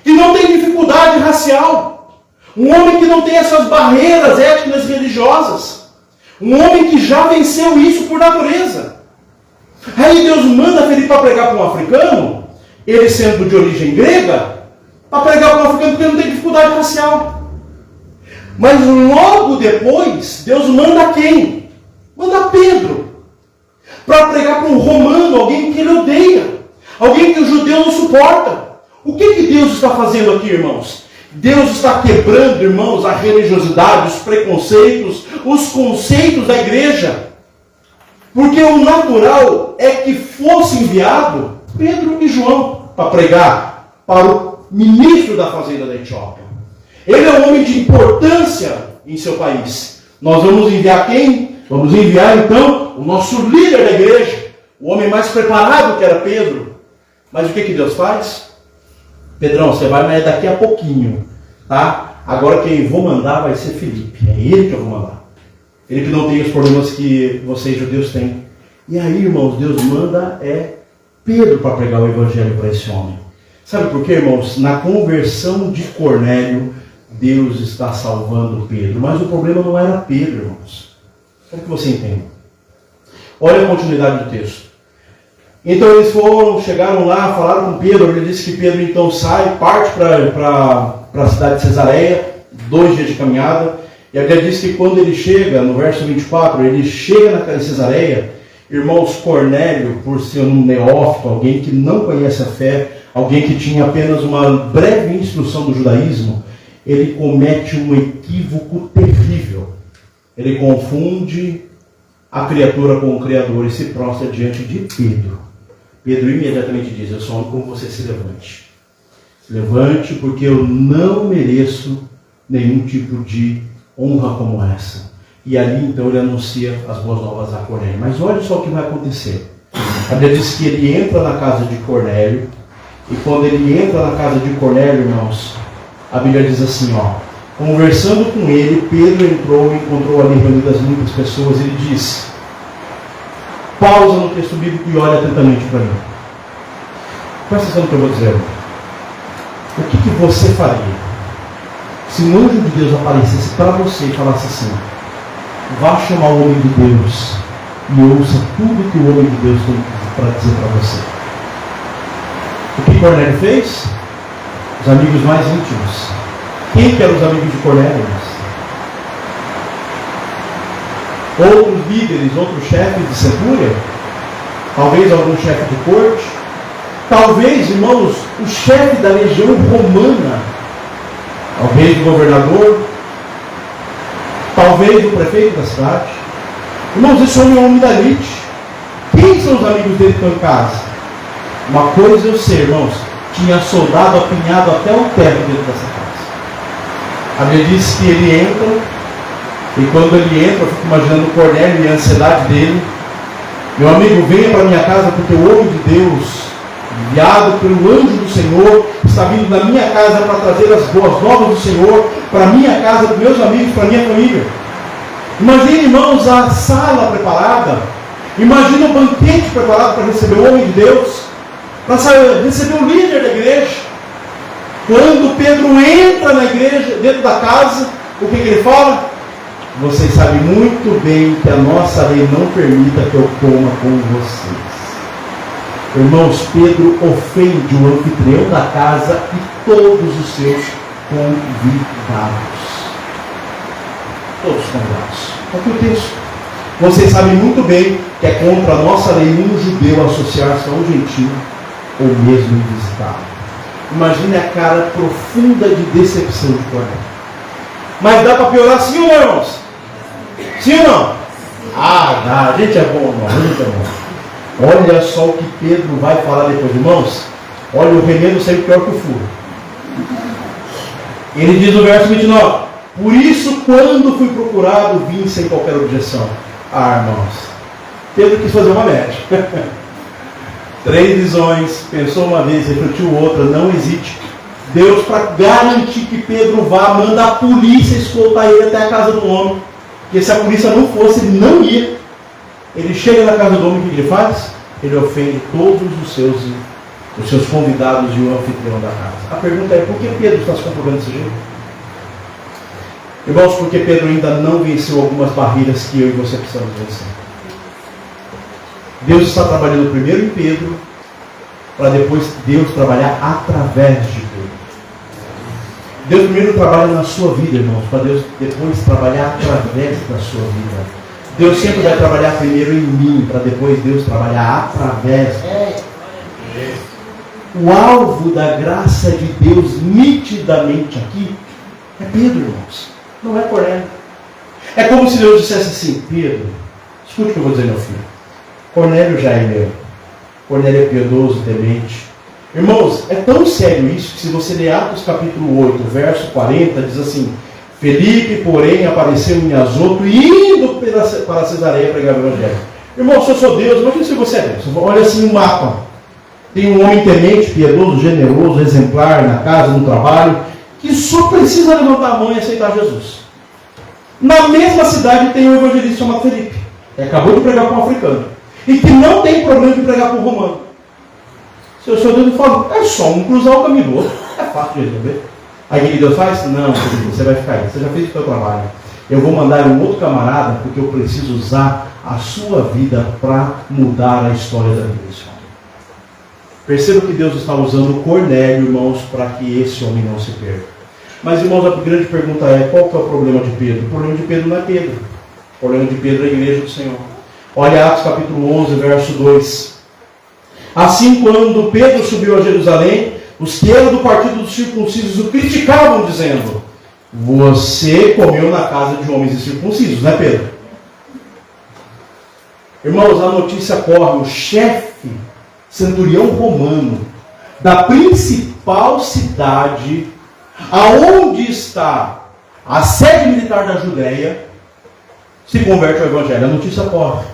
que não tem dificuldade racial. Um homem que não tem essas barreiras étnicas e religiosas. Um homem que já venceu isso por natureza. Aí Deus manda Felipe para pregar para um africano, ele sendo de origem grega, para pregar para um africano porque não tem dificuldade racial. Mas logo depois, Deus manda quem? Manda Pedro. Para pregar para um romano, alguém que ele odeia. Alguém que o judeu não suporta. O que Deus está fazendo aqui, irmãos? Deus está quebrando, irmãos, a religiosidade, os preconceitos, os conceitos da igreja. Porque o natural é que fosse enviado Pedro e João para pregar para o ministro da fazenda da Etiópia. Ele é um homem de importância em seu país. Nós vamos enviar quem? Vamos enviar então o nosso líder da igreja, o homem mais preparado que era Pedro. Mas o que Deus faz? Pedrão, você vai, mas é daqui a pouquinho, tá? Agora quem vou mandar vai ser Felipe. É ele que eu vou mandar. Felipe não tem os problemas que vocês judeus têm. E aí, irmãos, Deus manda Pedro para pregar o evangelho para esse homem. Sabe por quê, irmãos? Na conversão de Cornélio, Deus está salvando Pedro. Mas o problema não era Pedro, irmãos. Quero que você entenda. Olha a continuidade do texto. Então eles chegaram lá, falaram com Pedro. Ele disse que Pedro então parte para a cidade de Cesareia, 2 dias de caminhada. E a Bíblia diz que quando ele chega, no verso 24, ele chega na Cesareia. Irmãos, Cornélio, por ser um neófito, alguém que não conhece a fé, alguém que tinha apenas uma breve instrução do judaísmo, ele comete um equívoco terrível. Ele confunde a criatura com o Criador e se prostra diante de Pedro. Pedro imediatamente diz: eu sou homem como você, se levante. Se levante, porque eu não mereço nenhum tipo de honra como essa. E ali então ele anuncia as boas novas a Cornélio. Mas olha só o que vai acontecer. A Bíblia diz que ele entra na casa de Cornélio. E quando ele entra na casa de Cornélio, irmãos, a Bíblia diz assim, conversando com ele, Pedro entrou e encontrou ali reunidas muitas pessoas. Ele diz, pausa no texto bíblico e olha atentamente para mim. Presta atenção no que eu vou dizer. O que você faria se um anjo de Deus aparecesse para você e falasse assim: vá chamar o homem de Deus e ouça tudo que o homem de Deus tem para dizer para você? O que Cornélio fez? Os amigos mais íntimos. Quem que eram os amigos de Cornélio? Outros líderes, outros chefes de centúria? Talvez algum chefe de corte? Talvez, irmãos, o chefe da legião romana? Talvez o governador? Talvez o prefeito da cidade? Irmãos, esse homem é um homem da elite. Quem são os amigos dele que estão em casa? Uma coisa eu sei, irmãos, tinha soldado apinhado até o teto dentro dessa casa. A Bíblia diz que ele entra, e quando ele entra, eu fico imaginando o Cornélio e a ansiedade dele. Meu amigo, venha para minha casa, porque o homem de Deus, enviado pelo anjo do Senhor, está vindo da minha casa para trazer as boas novas do Senhor, para a minha casa, para meus amigos, para a minha família. Imagine, irmãos, a sala preparada. Imagine o banquete preparado para receber o homem de Deus, para receber o líder da igreja. Quando Pedro entra na igreja, dentro da casa, o que ele fala? Vocês sabem muito bem que a nossa lei não permita que eu coma com vocês. Irmãos, Pedro ofende o anfitrião da casa e todos os seus convidados. Todos os convidados. Aqui o texto. Vocês sabem muito bem que é contra a nossa lei um judeu associar-se a um gentio ou mesmo invisitado. Imagine a cara profunda de decepção de Cornélio. Mas dá para piorar sim ou não, irmãos? Sim ou não? Dá. A gente é bom, irmão. A gente é bom. Olha só o que Pedro vai falar depois, irmãos. Olha, o remendo sempre pior que o furo. Ele diz no verso 29: por isso, quando fui procurado, vim sem qualquer objeção. Irmãos, Pedro quis fazer uma média. 3 visões, pensou uma vez, refletiu outra, não hesite. Deus, para garantir que Pedro vá, manda a polícia escoltar ele até a casa do homem. Porque se a polícia não fosse, ele não ia. Ele chega na casa do homem, o que ele faz? Ele ofende todos os seus convidados e o anfitrião da casa. A pergunta é, por que Pedro está se comportando desse jeito? Irmãos, porque Pedro ainda não venceu algumas barreiras que eu e você precisamos vencer. Deus está trabalhando primeiro em Pedro, para depois Deus trabalhar através de Pedro. Deus primeiro trabalha na sua vida, irmãos, para Deus depois trabalhar através da sua vida. Deus sempre vai trabalhar primeiro em mim, para depois Deus trabalhar através. O alvo da graça de Deus, nitidamente aqui, é Pedro, irmãos. Não é Cornélio. É como se Deus dissesse assim: Pedro, escute o que eu vou dizer, meu filho. Cornélio já é meu. Cornélio é piedoso, temente. Irmãos, é tão sério isso que se você ler Atos capítulo 8, verso 40, diz assim: Felipe, porém, apareceu em Azoto, indo para Cesareia pregar o evangelho. Irmão, se eu sou Deus, imagina se você é Deus. Olha assim um mapa. Tem um homem temente, piedoso, generoso, exemplar, na casa, no trabalho, que só precisa levantar a mão e aceitar Jesus. Na mesma cidade tem um evangelista chamado Felipe, que acabou de pregar para um africano, e que não tem problema de pregar para um romano. Se eu sou Deus, eu falo, é só um cruzar o caminho do outro. É fácil de resolver. Aí o que Deus faz? Não, você vai ficar aí, você já fez o seu trabalho. Eu vou mandar um outro camarada, porque eu preciso usar a sua vida para mudar a história da vida desse homem. Perceba que Deus está usando Cornélio, irmãos, para que esse homem não se perca. Mas, irmãos, a grande pergunta é, qual que é o problema de Pedro? O problema de Pedro não é Pedro. O problema de Pedro é a igreja do Senhor. Olha Atos capítulo 11, verso 2. Assim, quando Pedro subiu a Jerusalém, os que eram do partido dos circuncisos o criticavam, dizendo: você comeu na casa de homens incircuncisos, não é Pedro? Irmãos, a notícia corre, o chefe, centurião romano, da principal cidade, aonde está a sede militar da Judéia, se converte ao evangelho. A notícia corre.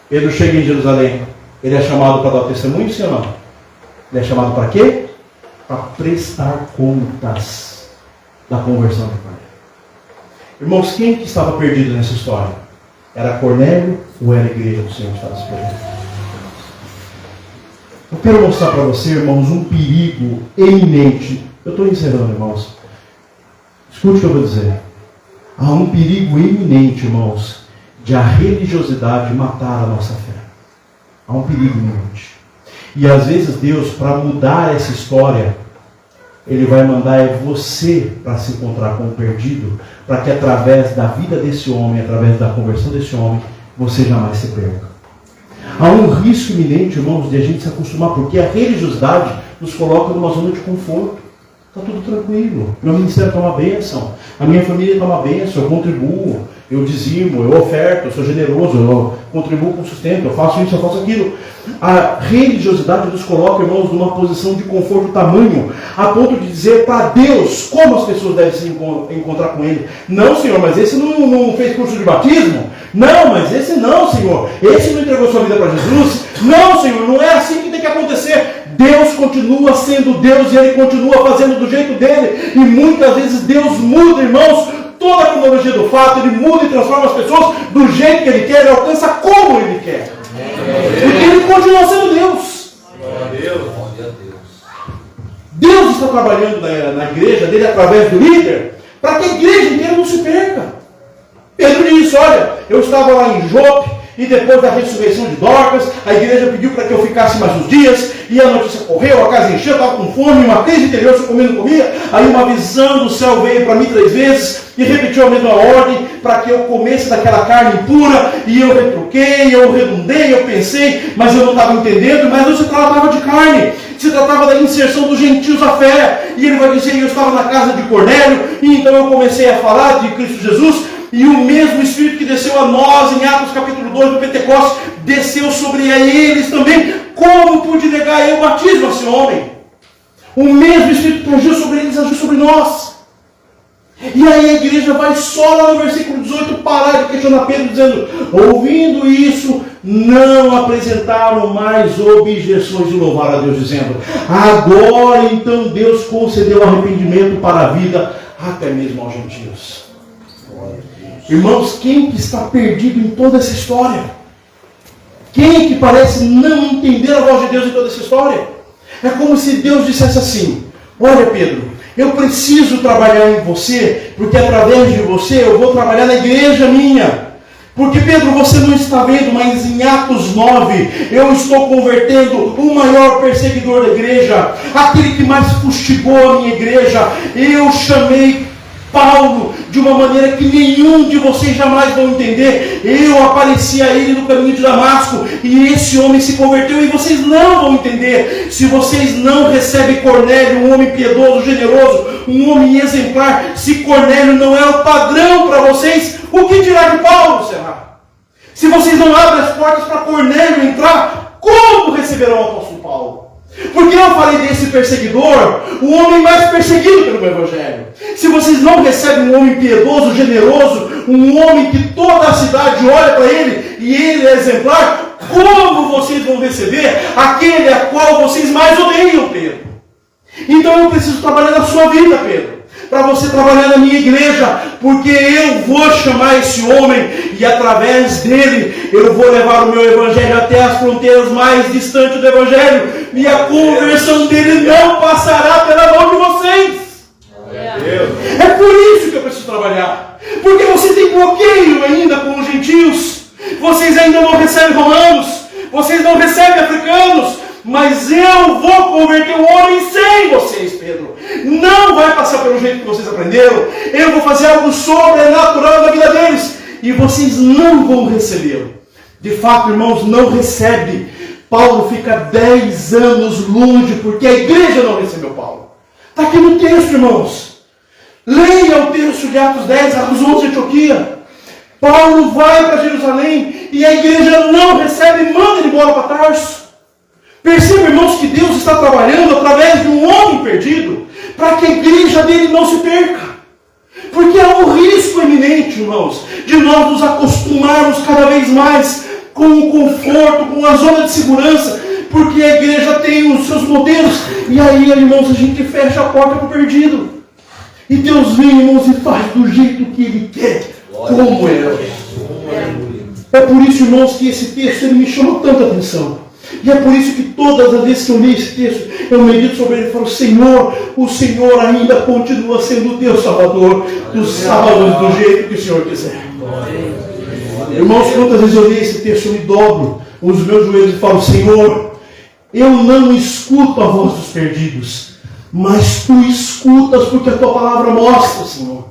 Pedro chega em Jerusalém. Ele é chamado para dar o testemunho, sim ou não? Ele é chamado para quê? Para prestar contas da conversão de Cornélio. Irmãos, quem que estava perdido nessa história? Era Cornélio ou era a igreja do Senhor que estava se perdendo? Eu quero mostrar para você, irmãos, um perigo eminente. Eu estou encerrando, irmãos. Escute o que eu vou dizer. Há um perigo eminente, irmãos, de a religiosidade matar a nossa fé. Há um perigo iminente. E às vezes Deus, para mudar essa história, Ele vai mandar você para se encontrar com o perdido, para que através da vida desse homem, através da conversão desse homem, você jamais se perca. Há um risco iminente, irmãos, de a gente se acostumar, porque a religiosidade nos coloca numa zona de conforto. Está tudo tranquilo. Meu ministério está uma bênção. A minha família está uma bênção. Eu contribuo, eu dizimo, eu oferto, eu sou generoso, eu contribuo com o sustento, eu faço isso, eu faço aquilo. A religiosidade nos coloca, irmãos, numa posição de conforto tamanho, a ponto de dizer para Deus como as pessoas devem se encontrar com Ele. Não, Senhor, mas esse não fez curso de batismo? Não, mas esse não, Senhor. Esse não entregou sua vida para Jesus? Não, Senhor, não é assim que tem que acontecer. Deus continua sendo Deus e Ele continua fazendo do jeito dele. E muitas vezes Deus muda, irmãos, toda a cronologia do fato. Ele muda e transforma as pessoas do jeito que Ele quer. Ele alcança como Ele quer. Porque Ele continua sendo Deus. Deus está trabalhando na igreja dele através do líder, para que a igreja inteira não se perca. Pedro disse: olha, eu estava lá em Jope, e depois da ressurreição de Dorcas, a igreja pediu para que eu ficasse mais uns dias, e a notícia correu, a casa encheu, eu estava com fome, uma crise interior, se eu comia, não comia. Aí uma visão do céu veio para mim 3 vezes, e repetiu a mesma ordem, para que eu comesse daquela carne impura, e eu retruquei, eu redundei, eu pensei, mas eu não estava entendendo. Mas não se tratava de carne, se tratava da inserção dos gentios à fé. E ele vai dizer: eu estava na casa de Cornélio, e então eu comecei a falar de Cristo Jesus, e o mesmo Espírito que desceu a nós em Atos capítulo 2 do Pentecostes, desceu sobre eles também. Como pude negar eu o batismo a esse homem? O mesmo Espírito que agiu sobre eles, agiu sobre nós. E aí a igreja vai só lá no versículo 18 parar de questionar Pedro, dizendo: ouvindo isso, não apresentaram mais objeções e louvaram a Deus, dizendo: agora então Deus concedeu arrependimento para a vida, até mesmo aos gentios. Irmãos, quem que está perdido em toda essa história? Quem que parece não entender a voz de Deus em toda essa história? É como se Deus dissesse assim: olha, Pedro, eu preciso trabalhar em você, porque através de você eu vou trabalhar na igreja minha. Porque, Pedro, você não está vendo, mas em Atos 9, eu estou convertendo o maior perseguidor da igreja, aquele que mais fustigou a minha igreja. Eu chamei Paulo de uma maneira que nenhum de vocês jamais vão entender. Eu apareci a ele no caminho de Damasco, e esse homem se converteu, e vocês não vão entender. Se vocês não recebem Cornélio, um homem piedoso, generoso, um homem exemplar, se Cornélio não é o padrão para vocês, o que dirá de Paulo, será? Se vocês não abrem as portas para Cornélio entrar, como receberão o apóstolo Paulo? Porque eu falei desse perseguidor, o homem mais perseguido pelo Evangelho. Se vocês não recebem um homem piedoso, generoso, um homem que toda a cidade olha para ele e ele é exemplar, como vocês vão receber aquele a qual vocês mais odeiam, Pedro? Então eu preciso trabalhar na sua vida, Pedro, para você trabalhar na minha igreja, porque eu vou chamar esse homem e através dele eu vou levar o meu evangelho até as fronteiras mais distantes do evangelho e a conversão dele não passará pela mão de vocês. É por isso que eu preciso trabalhar, porque você tem bloqueio ainda com os gentios, vocês ainda não recebem romanos, vocês não recebem africanos, mas eu vou converter o homem sem vocês, Pedro. Não vai passar pelo jeito que vocês aprenderam. Eu vou fazer algo sobrenatural na vida deles e vocês não vão recebê-lo. De fato, irmãos, não recebe. Paulo fica 10 anos longe porque a igreja não recebeu Paulo. Está aqui no texto, irmãos. Leia o texto de Atos 10, Atos 11 de Antioquia. Paulo vai para Jerusalém e a igreja não recebe e manda ele embora para Tarso. Perceba, irmãos, que Deus está trabalhando através de um homem perdido para que a igreja dele não se perca. Porque há um risco iminente, irmãos, de nós nos acostumarmos cada vez mais com o conforto, com a zona de segurança, porque a igreja tem os seus modelos, e aí, irmãos, a gente fecha a porta para o perdido. E Deus vem, irmãos, e faz do jeito que Ele quer, como é. É por isso, irmãos, que esse texto ele me chamou tanta atenção. E é por isso que todas as vezes que eu li esse texto, eu medito sobre ele e falo, Senhor, o Senhor ainda continua sendo o teu Salvador, dos sábados do jeito que o Senhor quiser. Irmãos, quantas vezes eu li esse texto, eu me dobro os meus joelhos e falo, Senhor, eu não escuto a voz dos perdidos, mas tu escutas porque a tua palavra mostra, Senhor.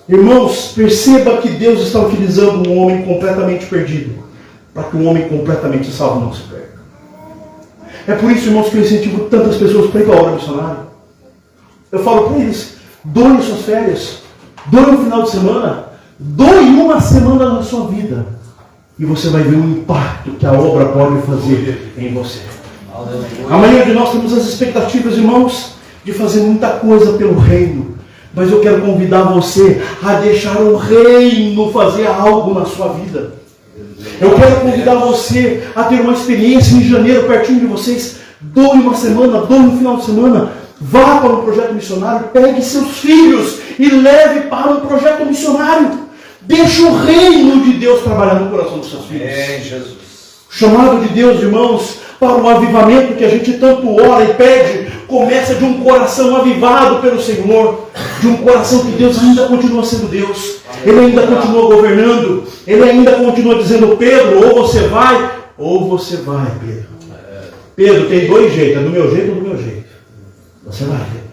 Irmãos, perceba que Deus está utilizando um homem completamente perdido para que um homem completamente salvo não se perca. É por isso, irmãos, que eu incentivo tantas pessoas para ir para a obra missionária. Eu falo para eles, doe suas férias, doe um final de semana, doe uma semana da sua vida, e você vai ver o impacto que a obra pode fazer em você. A maioria de nós temos as expectativas, irmãos, de fazer muita coisa pelo reino, mas eu quero convidar você a deixar o reino fazer algo na sua vida. Eu quero convidar você a ter uma experiência em janeiro pertinho de vocês. Doe uma semana, doe um final de semana. Vá para um projeto missionário, pegue seus filhos e leve para um projeto missionário. Deixe o reino de Deus trabalhar no coração dos seus filhos. Jesus. O chamado de Deus, irmãos, para o avivamento que a gente tanto ora e pede, começa de um coração avivado pelo Senhor, de um coração que Deus ainda continua sendo Deus. Ele ainda continua governando, Ele ainda continua dizendo, Pedro, ou você vai, Pedro. Pedro, tem dois jeitos, é do meu jeito ou do meu jeito. Você vai, Pedro.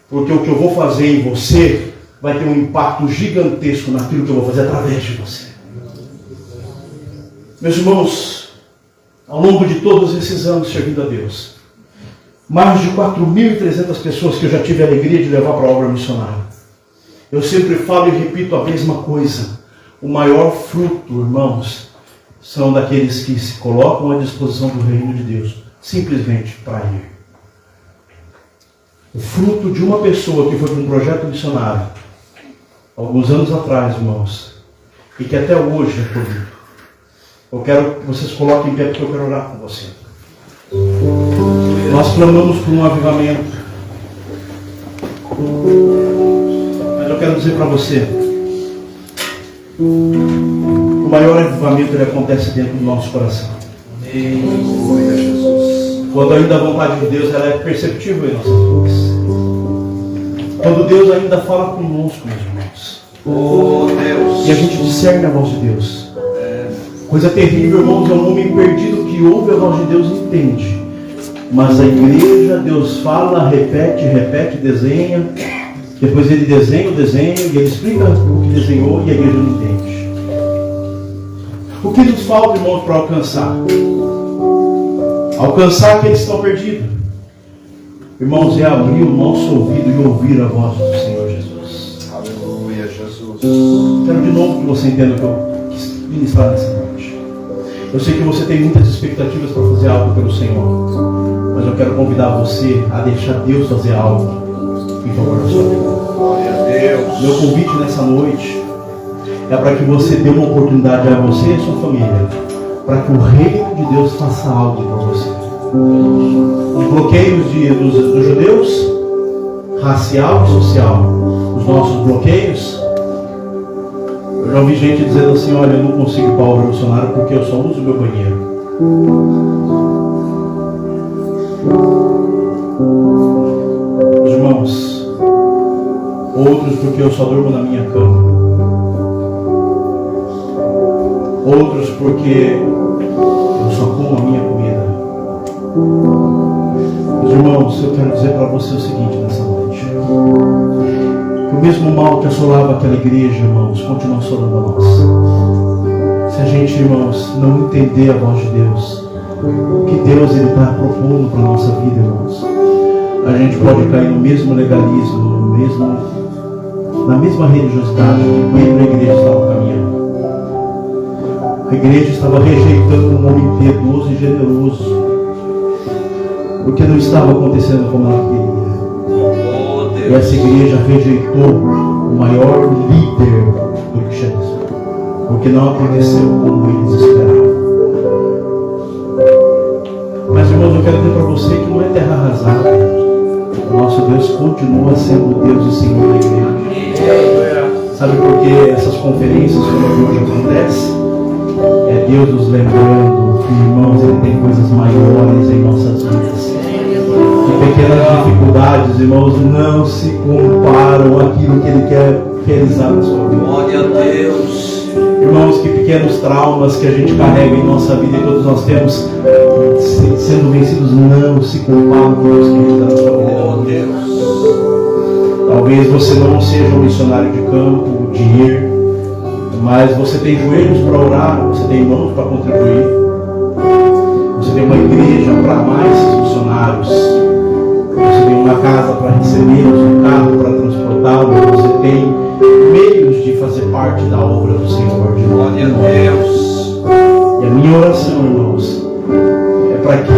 Porque o que eu vou fazer em você vai ter um impacto gigantesco naquilo que eu vou fazer através de você. Meus irmãos, ao longo de todos esses anos servindo a Deus, mais de 4.300 pessoas que eu já tive a alegria de levar para a obra missionária. Eu sempre falo e repito a mesma coisa. O maior fruto, irmãos, são daqueles que se colocam à disposição do reino de Deus, simplesmente para ir. O fruto de uma pessoa que foi para um projeto missionário, alguns anos atrás, irmãos, e que até hoje é colhido. Eu quero que vocês coloquem em pé, porque eu quero orar com você. Nós clamamos por um avivamento. Mas eu quero dizer para você, o maior avivamento ele acontece dentro do nosso coração. Quando ainda a vontade de Deus ela é perceptível em nossas vidas. Quando Deus ainda fala conosco, meus irmãos. E a gente discerne a voz de Deus. Coisa terrível, irmãos, é um homem perdido que ouve a voz de Deus e entende. Mas a igreja, Deus fala, repete, desenha. Depois ele desenha o desenho e ele explica o que desenhou e a igreja não entende. O que nos falta, irmãos, para alcançar? Alcançar aqueles que estão perdidos. Irmãos, é abrir o nosso ouvido e ouvir a voz do Senhor Jesus. Aleluia, Jesus. Quero de novo que você entenda ministrar nessa noite. Eu sei que você tem muitas expectativas para fazer algo pelo Senhor, mas eu quero convidar você a deixar Deus fazer algo em favor da sua vida.
Glória a Deus.
Meu convite nessa noite é para que você dê uma oportunidade a você e a sua família, para que o reino de Deus faça algo por você. Os bloqueios dos judeus, racial e social, os nossos bloqueios, eu já ouvi gente dizendo assim: olha, eu não consigo ir para o revolucionário porque eu só uso o meu banheiro. Os irmãos, outros porque eu só durmo na minha cama, outros porque eu só como a minha comida. Meus irmãos, eu quero dizer para você o seguinte nessa noite: que o mesmo mal que assolava aquela igreja, irmãos, continua assolando a nós. Se a gente, irmãos, não entender a voz de Deus, o que Deus está propondo para a nossa vida, irmãos, a gente pode cair no mesmo legalismo, na mesma religiosidade que Pedro e a igreja estavam caminhando. A igreja estava rejeitando um homem piedoso e generoso, porque não estava acontecendo como ela queria. E essa igreja rejeitou o maior líder do cristianismo, porque não aconteceu como eles esperavam. Mas, irmãos, eu quero dizer para você que não é terra arrasada. O nosso Deus continua sendo o Deus e Senhor da igreja. Sabe por que essas conferências como a de hoje acontecem? É Deus nos lembrando que, irmãos, Ele tem coisas maiores em nossas vidas. E pequenas dificuldades, irmãos, não se comparam àquilo que Ele quer realizar na sua vida.
Glória a Deus.
Irmãos, que pequenos traumas que a gente carrega em nossa vida e todos nós temos sendo vencidos não se comparam com Deus que realizar na sua vida.
Oh, Deus.
Talvez você não seja um missionário de campo, de ir, mas você tem joelhos para orar, você tem mãos para contribuir, você tem uma igreja para mais missionários, você tem uma casa para recebê-los, um carro para transportá-los, você tem meios de fazer parte da obra do Senhor.
Glória a Deus.
E a minha oração, irmãos, é para que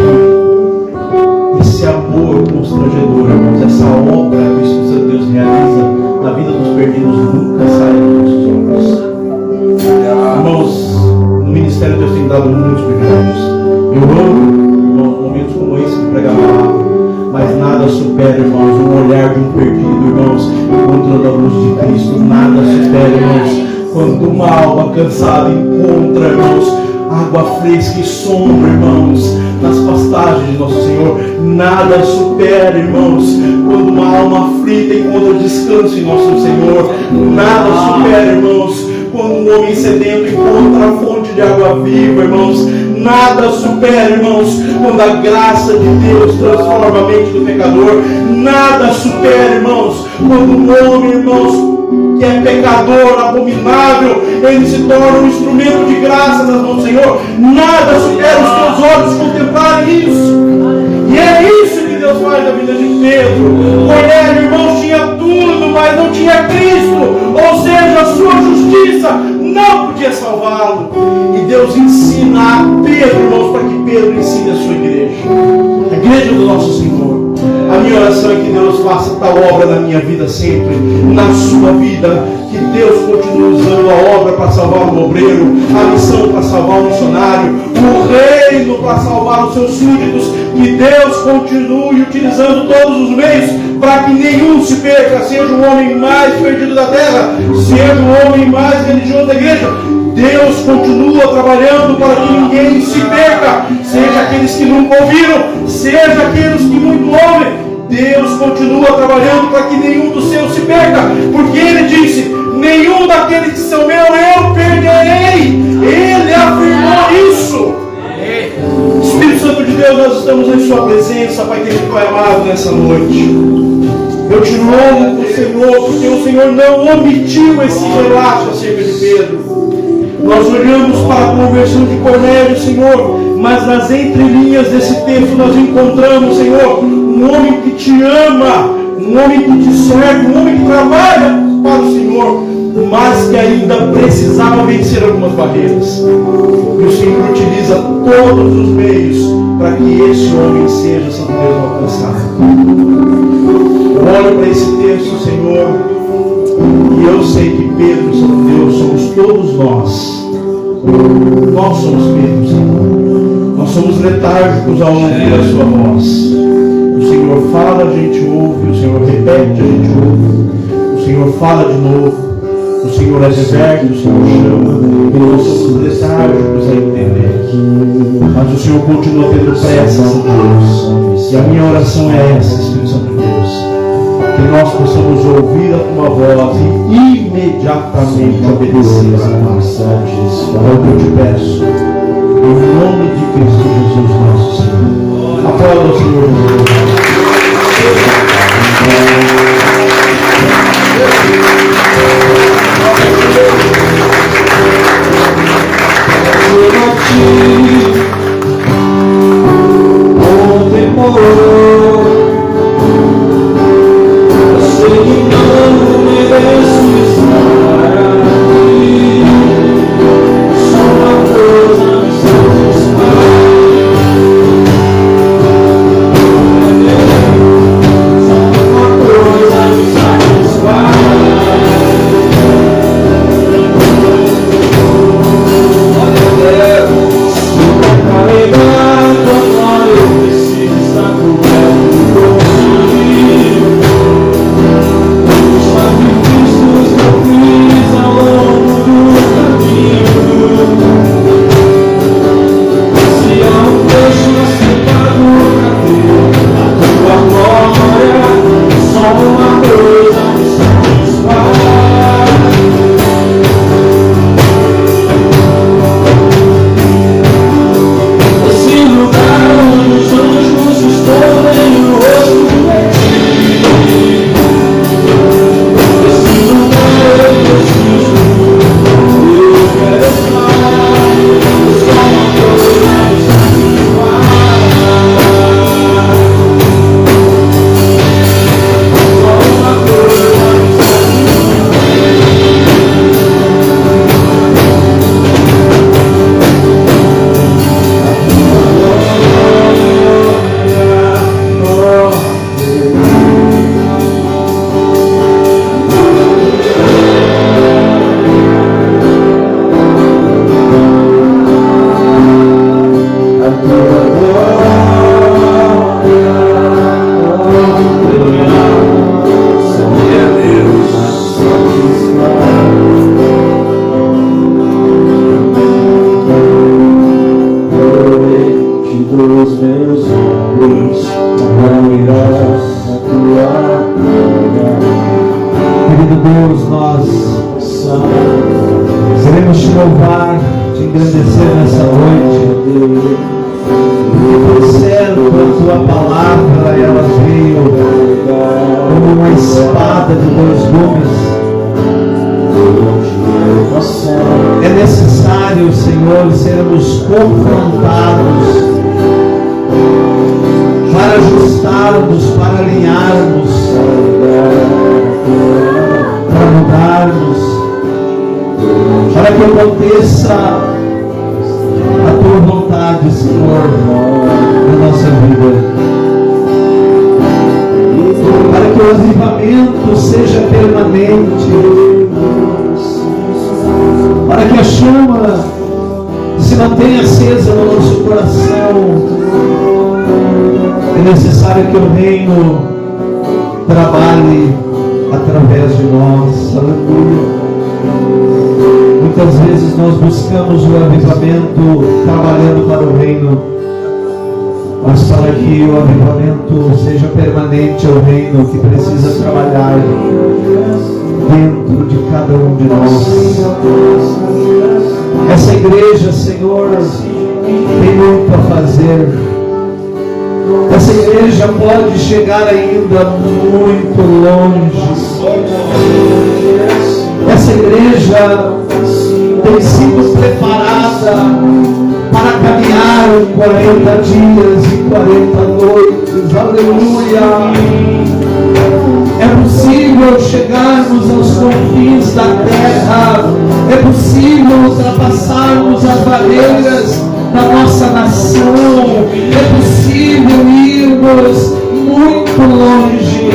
esse amor constrangedor, irmãos, essa obra que o Espírito Santo de Deus realiza na vida dos perdidos nunca saia dos nossos olhos. Irmãos, no ministério Deus tem dado muitos privilégios. Eu amo, irmãos, momentos como esse de pregar a palavra, mas nada supera, irmãos, um olhar de um perdido, irmãos, encontrando a luz de Cristo. Nada supera, irmãos, quando uma alma cansada encontra, irmãos, água fresca e sombra, irmãos, nas pastagens de nosso Senhor. Nada supera, irmãos, quando uma alma aflita encontra descanso em nosso Senhor. Nada supera, irmãos, quando um homem sedento encontra a fonte de água viva, irmãos. Nada supera, irmãos, quando a graça de Deus transforma a mente do pecador. Nada supera, irmãos, quando um homem, irmãos, que é pecador, abominável, ele se torna um instrumento de graça nas mãos do Senhor. Nada supera os teus olhos contemplarem isso. E é isso que Deus faz na vida de Pedro. Cornélio, irmãos, tinha tudo, mas não tinha Cristo. Ou seja, a sua justiça não podia salvá-lo. E Deus ensina a Pedro, irmãos, para que Pedro ensine a sua igreja. A igreja do nosso Senhor. A minha oração é que Deus faça tal obra na minha vida sempre, na sua vida. Que Deus continue usando a obra para salvar o obreiro, a missão para salvar o missionário, o reino para salvar os seus súditos. Que Deus continue utilizando todos os meios para que nenhum se perca, seja o homem mais perdido da terra, seja o homem mais religioso da igreja. Deus continua trabalhando para que ninguém se perca, seja aqueles que nunca ouviram, seja aqueles que muito ouvem. Deus continua trabalhando para que nenhum dos seus se perca, porque Ele disse: nenhum daqueles que são meus eu perderei. Ele afirmou isso. Espírito Santo de Deus, nós estamos em Sua presença, Pai querido, Pai amado, nessa noite. Eu te louvo, Senhor, porque o Senhor não omitiu esse relato acerca de Pedro. Nós olhamos para a conversão de Cornélio, Senhor, mas nas entrelinhas desse texto nós encontramos, Senhor, um homem que te ama, um homem que te serve, um homem que trabalha para o Senhor. mas que ainda precisava vencer algumas barreiras. E o Senhor utiliza todos os meios para que esse homem seja, Senhor Deus, alcançado. Eu olho para esse texto, Senhor, e eu sei que Pedro, Senhor Deus, somos todos nós. Nós somos Pedro, Senhor. Nós somos letárgicos ao ouvir a sua voz. O Senhor fala, a gente ouve. O Senhor repete, a gente ouve. O Senhor fala de novo. O Senhor adverte, o Senhor chama. E nós somos letárgicos a entender. Mas o Senhor continua tendo pressa, Senhor Deus. E a minha oração é essa, Espírito Santo de Deus. Que nós possamos ouvir a tua voz e imediatamente obedecer a tua mensagem. É o que eu te peço, em nome de Cristo Jesus, nosso Senhor. Aplauda o Senhor Jesus. Que o reino trabalhe através de nós. Aleluia. Muitas vezes nós buscamos o avivamento trabalhando para o reino, mas para que o avivamento seja permanente, é o reino que precisa trabalhar dentro de cada um de nós. Essa igreja, Senhor, tem muito a fazer. Essa igreja pode chegar ainda muito longe. Essa igreja tem sido preparada para caminhar 40 dias e 40 noites. Aleluia! É possível
Senhor, chegarmos aos confins da terra. É possível ultrapassarmos as barreiras da nossa nação. É possível irmos muito longe.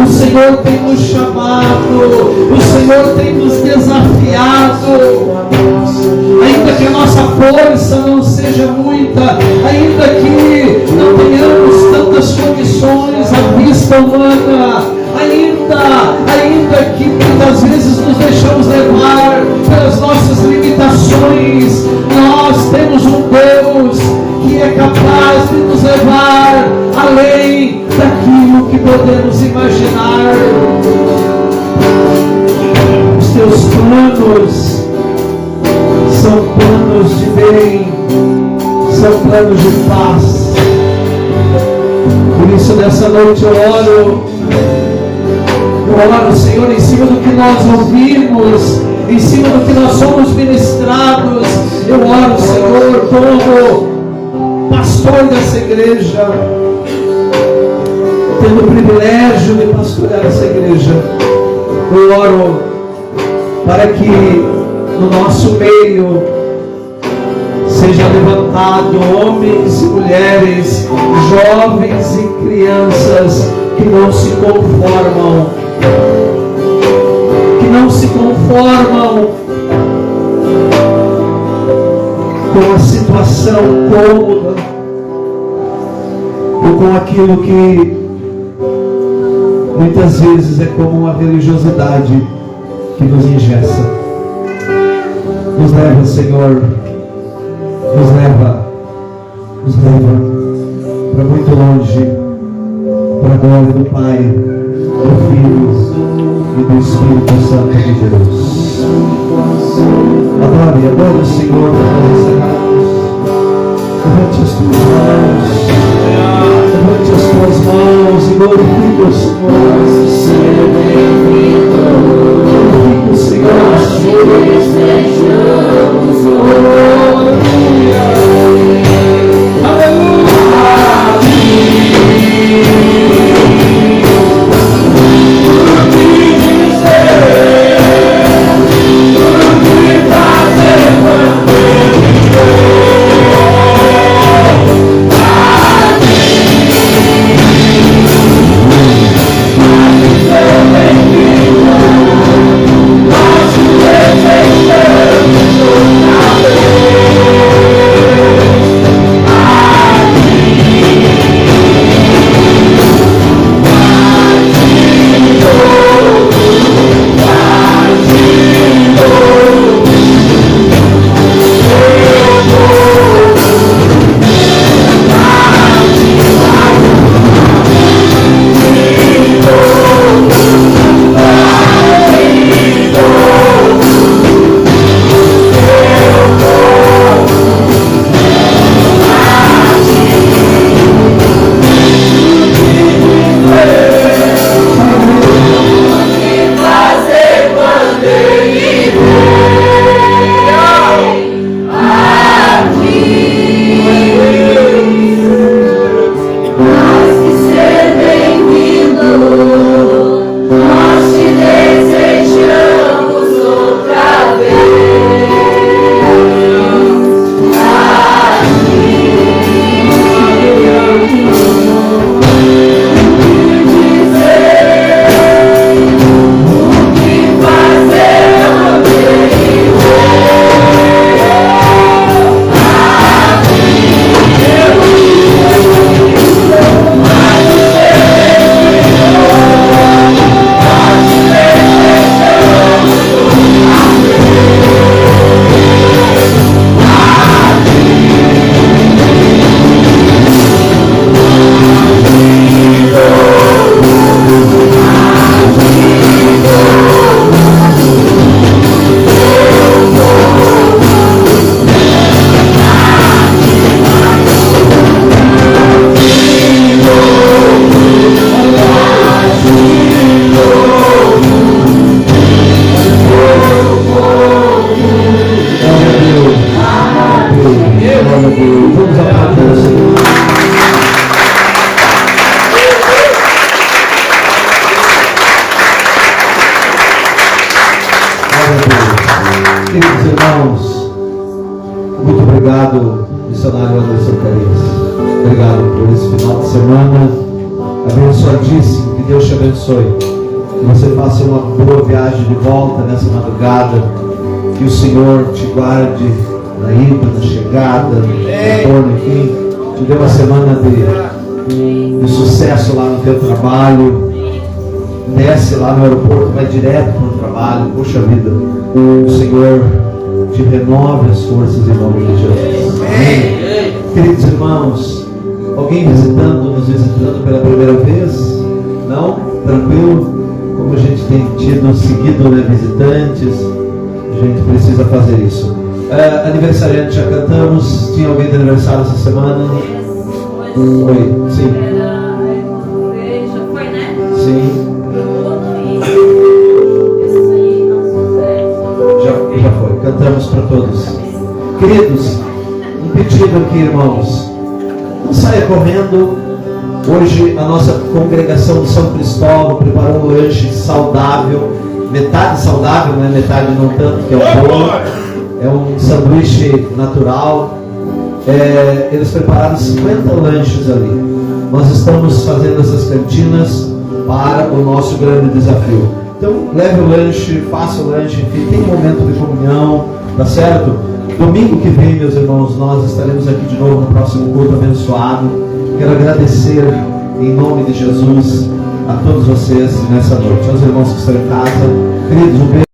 O Senhor tem nos chamado, o Senhor tem nos desafiado. Ainda que a nossa força não seja muita, ainda que não tenhamos tantas condições à vista humana, ainda que muitas vezes nos deixamos levar pelas nossas limitações, nós temos um Deus que é capaz de nos levar além daquilo que podemos imaginar. Os teus planos são planos de bem, são planos de paz. Por isso nessa noite eu oro, Senhor, em cima do que nós ouvimos, em cima do que nós somos ministrados. Eu oro, Senhor, como pastor dessa igreja, tendo o privilégio de pastorear essa igreja. Eu oro para que no nosso meio seja levantado homens e mulheres, jovens e crianças que não se conformam, com a situação cômoda ou com aquilo que muitas vezes é como uma religiosidade que nos engessa. Nos leva, Senhor, nos leva para muito longe, para a glória do Pai, do Filho e do Espírito Santo de Deus. Adore o Senhor para encerrarmos. Levante as tuas mãos, levante as tuas mãos e glorifique o Senhor. Glorifique o Senhor.
Let's
Queridos irmãos, muito obrigado, missionário Anderson Carias. Obrigado por esse final de semana abençoadíssimo. Que Deus te abençoe. Que você faça uma boa viagem de volta nessa madrugada. Que o Senhor te guarde na ida, na chegada, no retorno, enfim. Te dê uma semana de sucesso lá no teu trabalho. Desce lá no aeroporto, vai direto para o trabalho. Poxa vida, o Senhor te renove as forças em nome de Jesus. Amém. Queridos irmãos, alguém nos visitando pela primeira vez? Não? Tranquilo? Como a gente tem tido seguido, né, visitantes, a gente precisa fazer isso. Aniversariante, já cantamos. Tinha alguém de aniversário essa semana? Oi, sim.
Já foi, né?
Sim. Já foi. Cantamos para todos. Queridos, um pedido aqui, irmãos. Não saia correndo. Hoje a nossa congregação de São Cristóvão preparou um lanche saudável. Metade saudável, não é metade não tanto, que é um bolo. É um sanduíche natural. Eles prepararam 50 lanches ali. Nós estamos fazendo essas cantinas para o nosso grande desafio. Então leve o lanche, faça o lanche, enfim, tem um momento de comunhão, tá certo? Domingo que vem, meus irmãos, nós estaremos aqui de novo no próximo culto abençoado. Quero agradecer em nome de Jesus a todos vocês nessa noite. Aos irmãos que estão em casa, queridos, um beijo.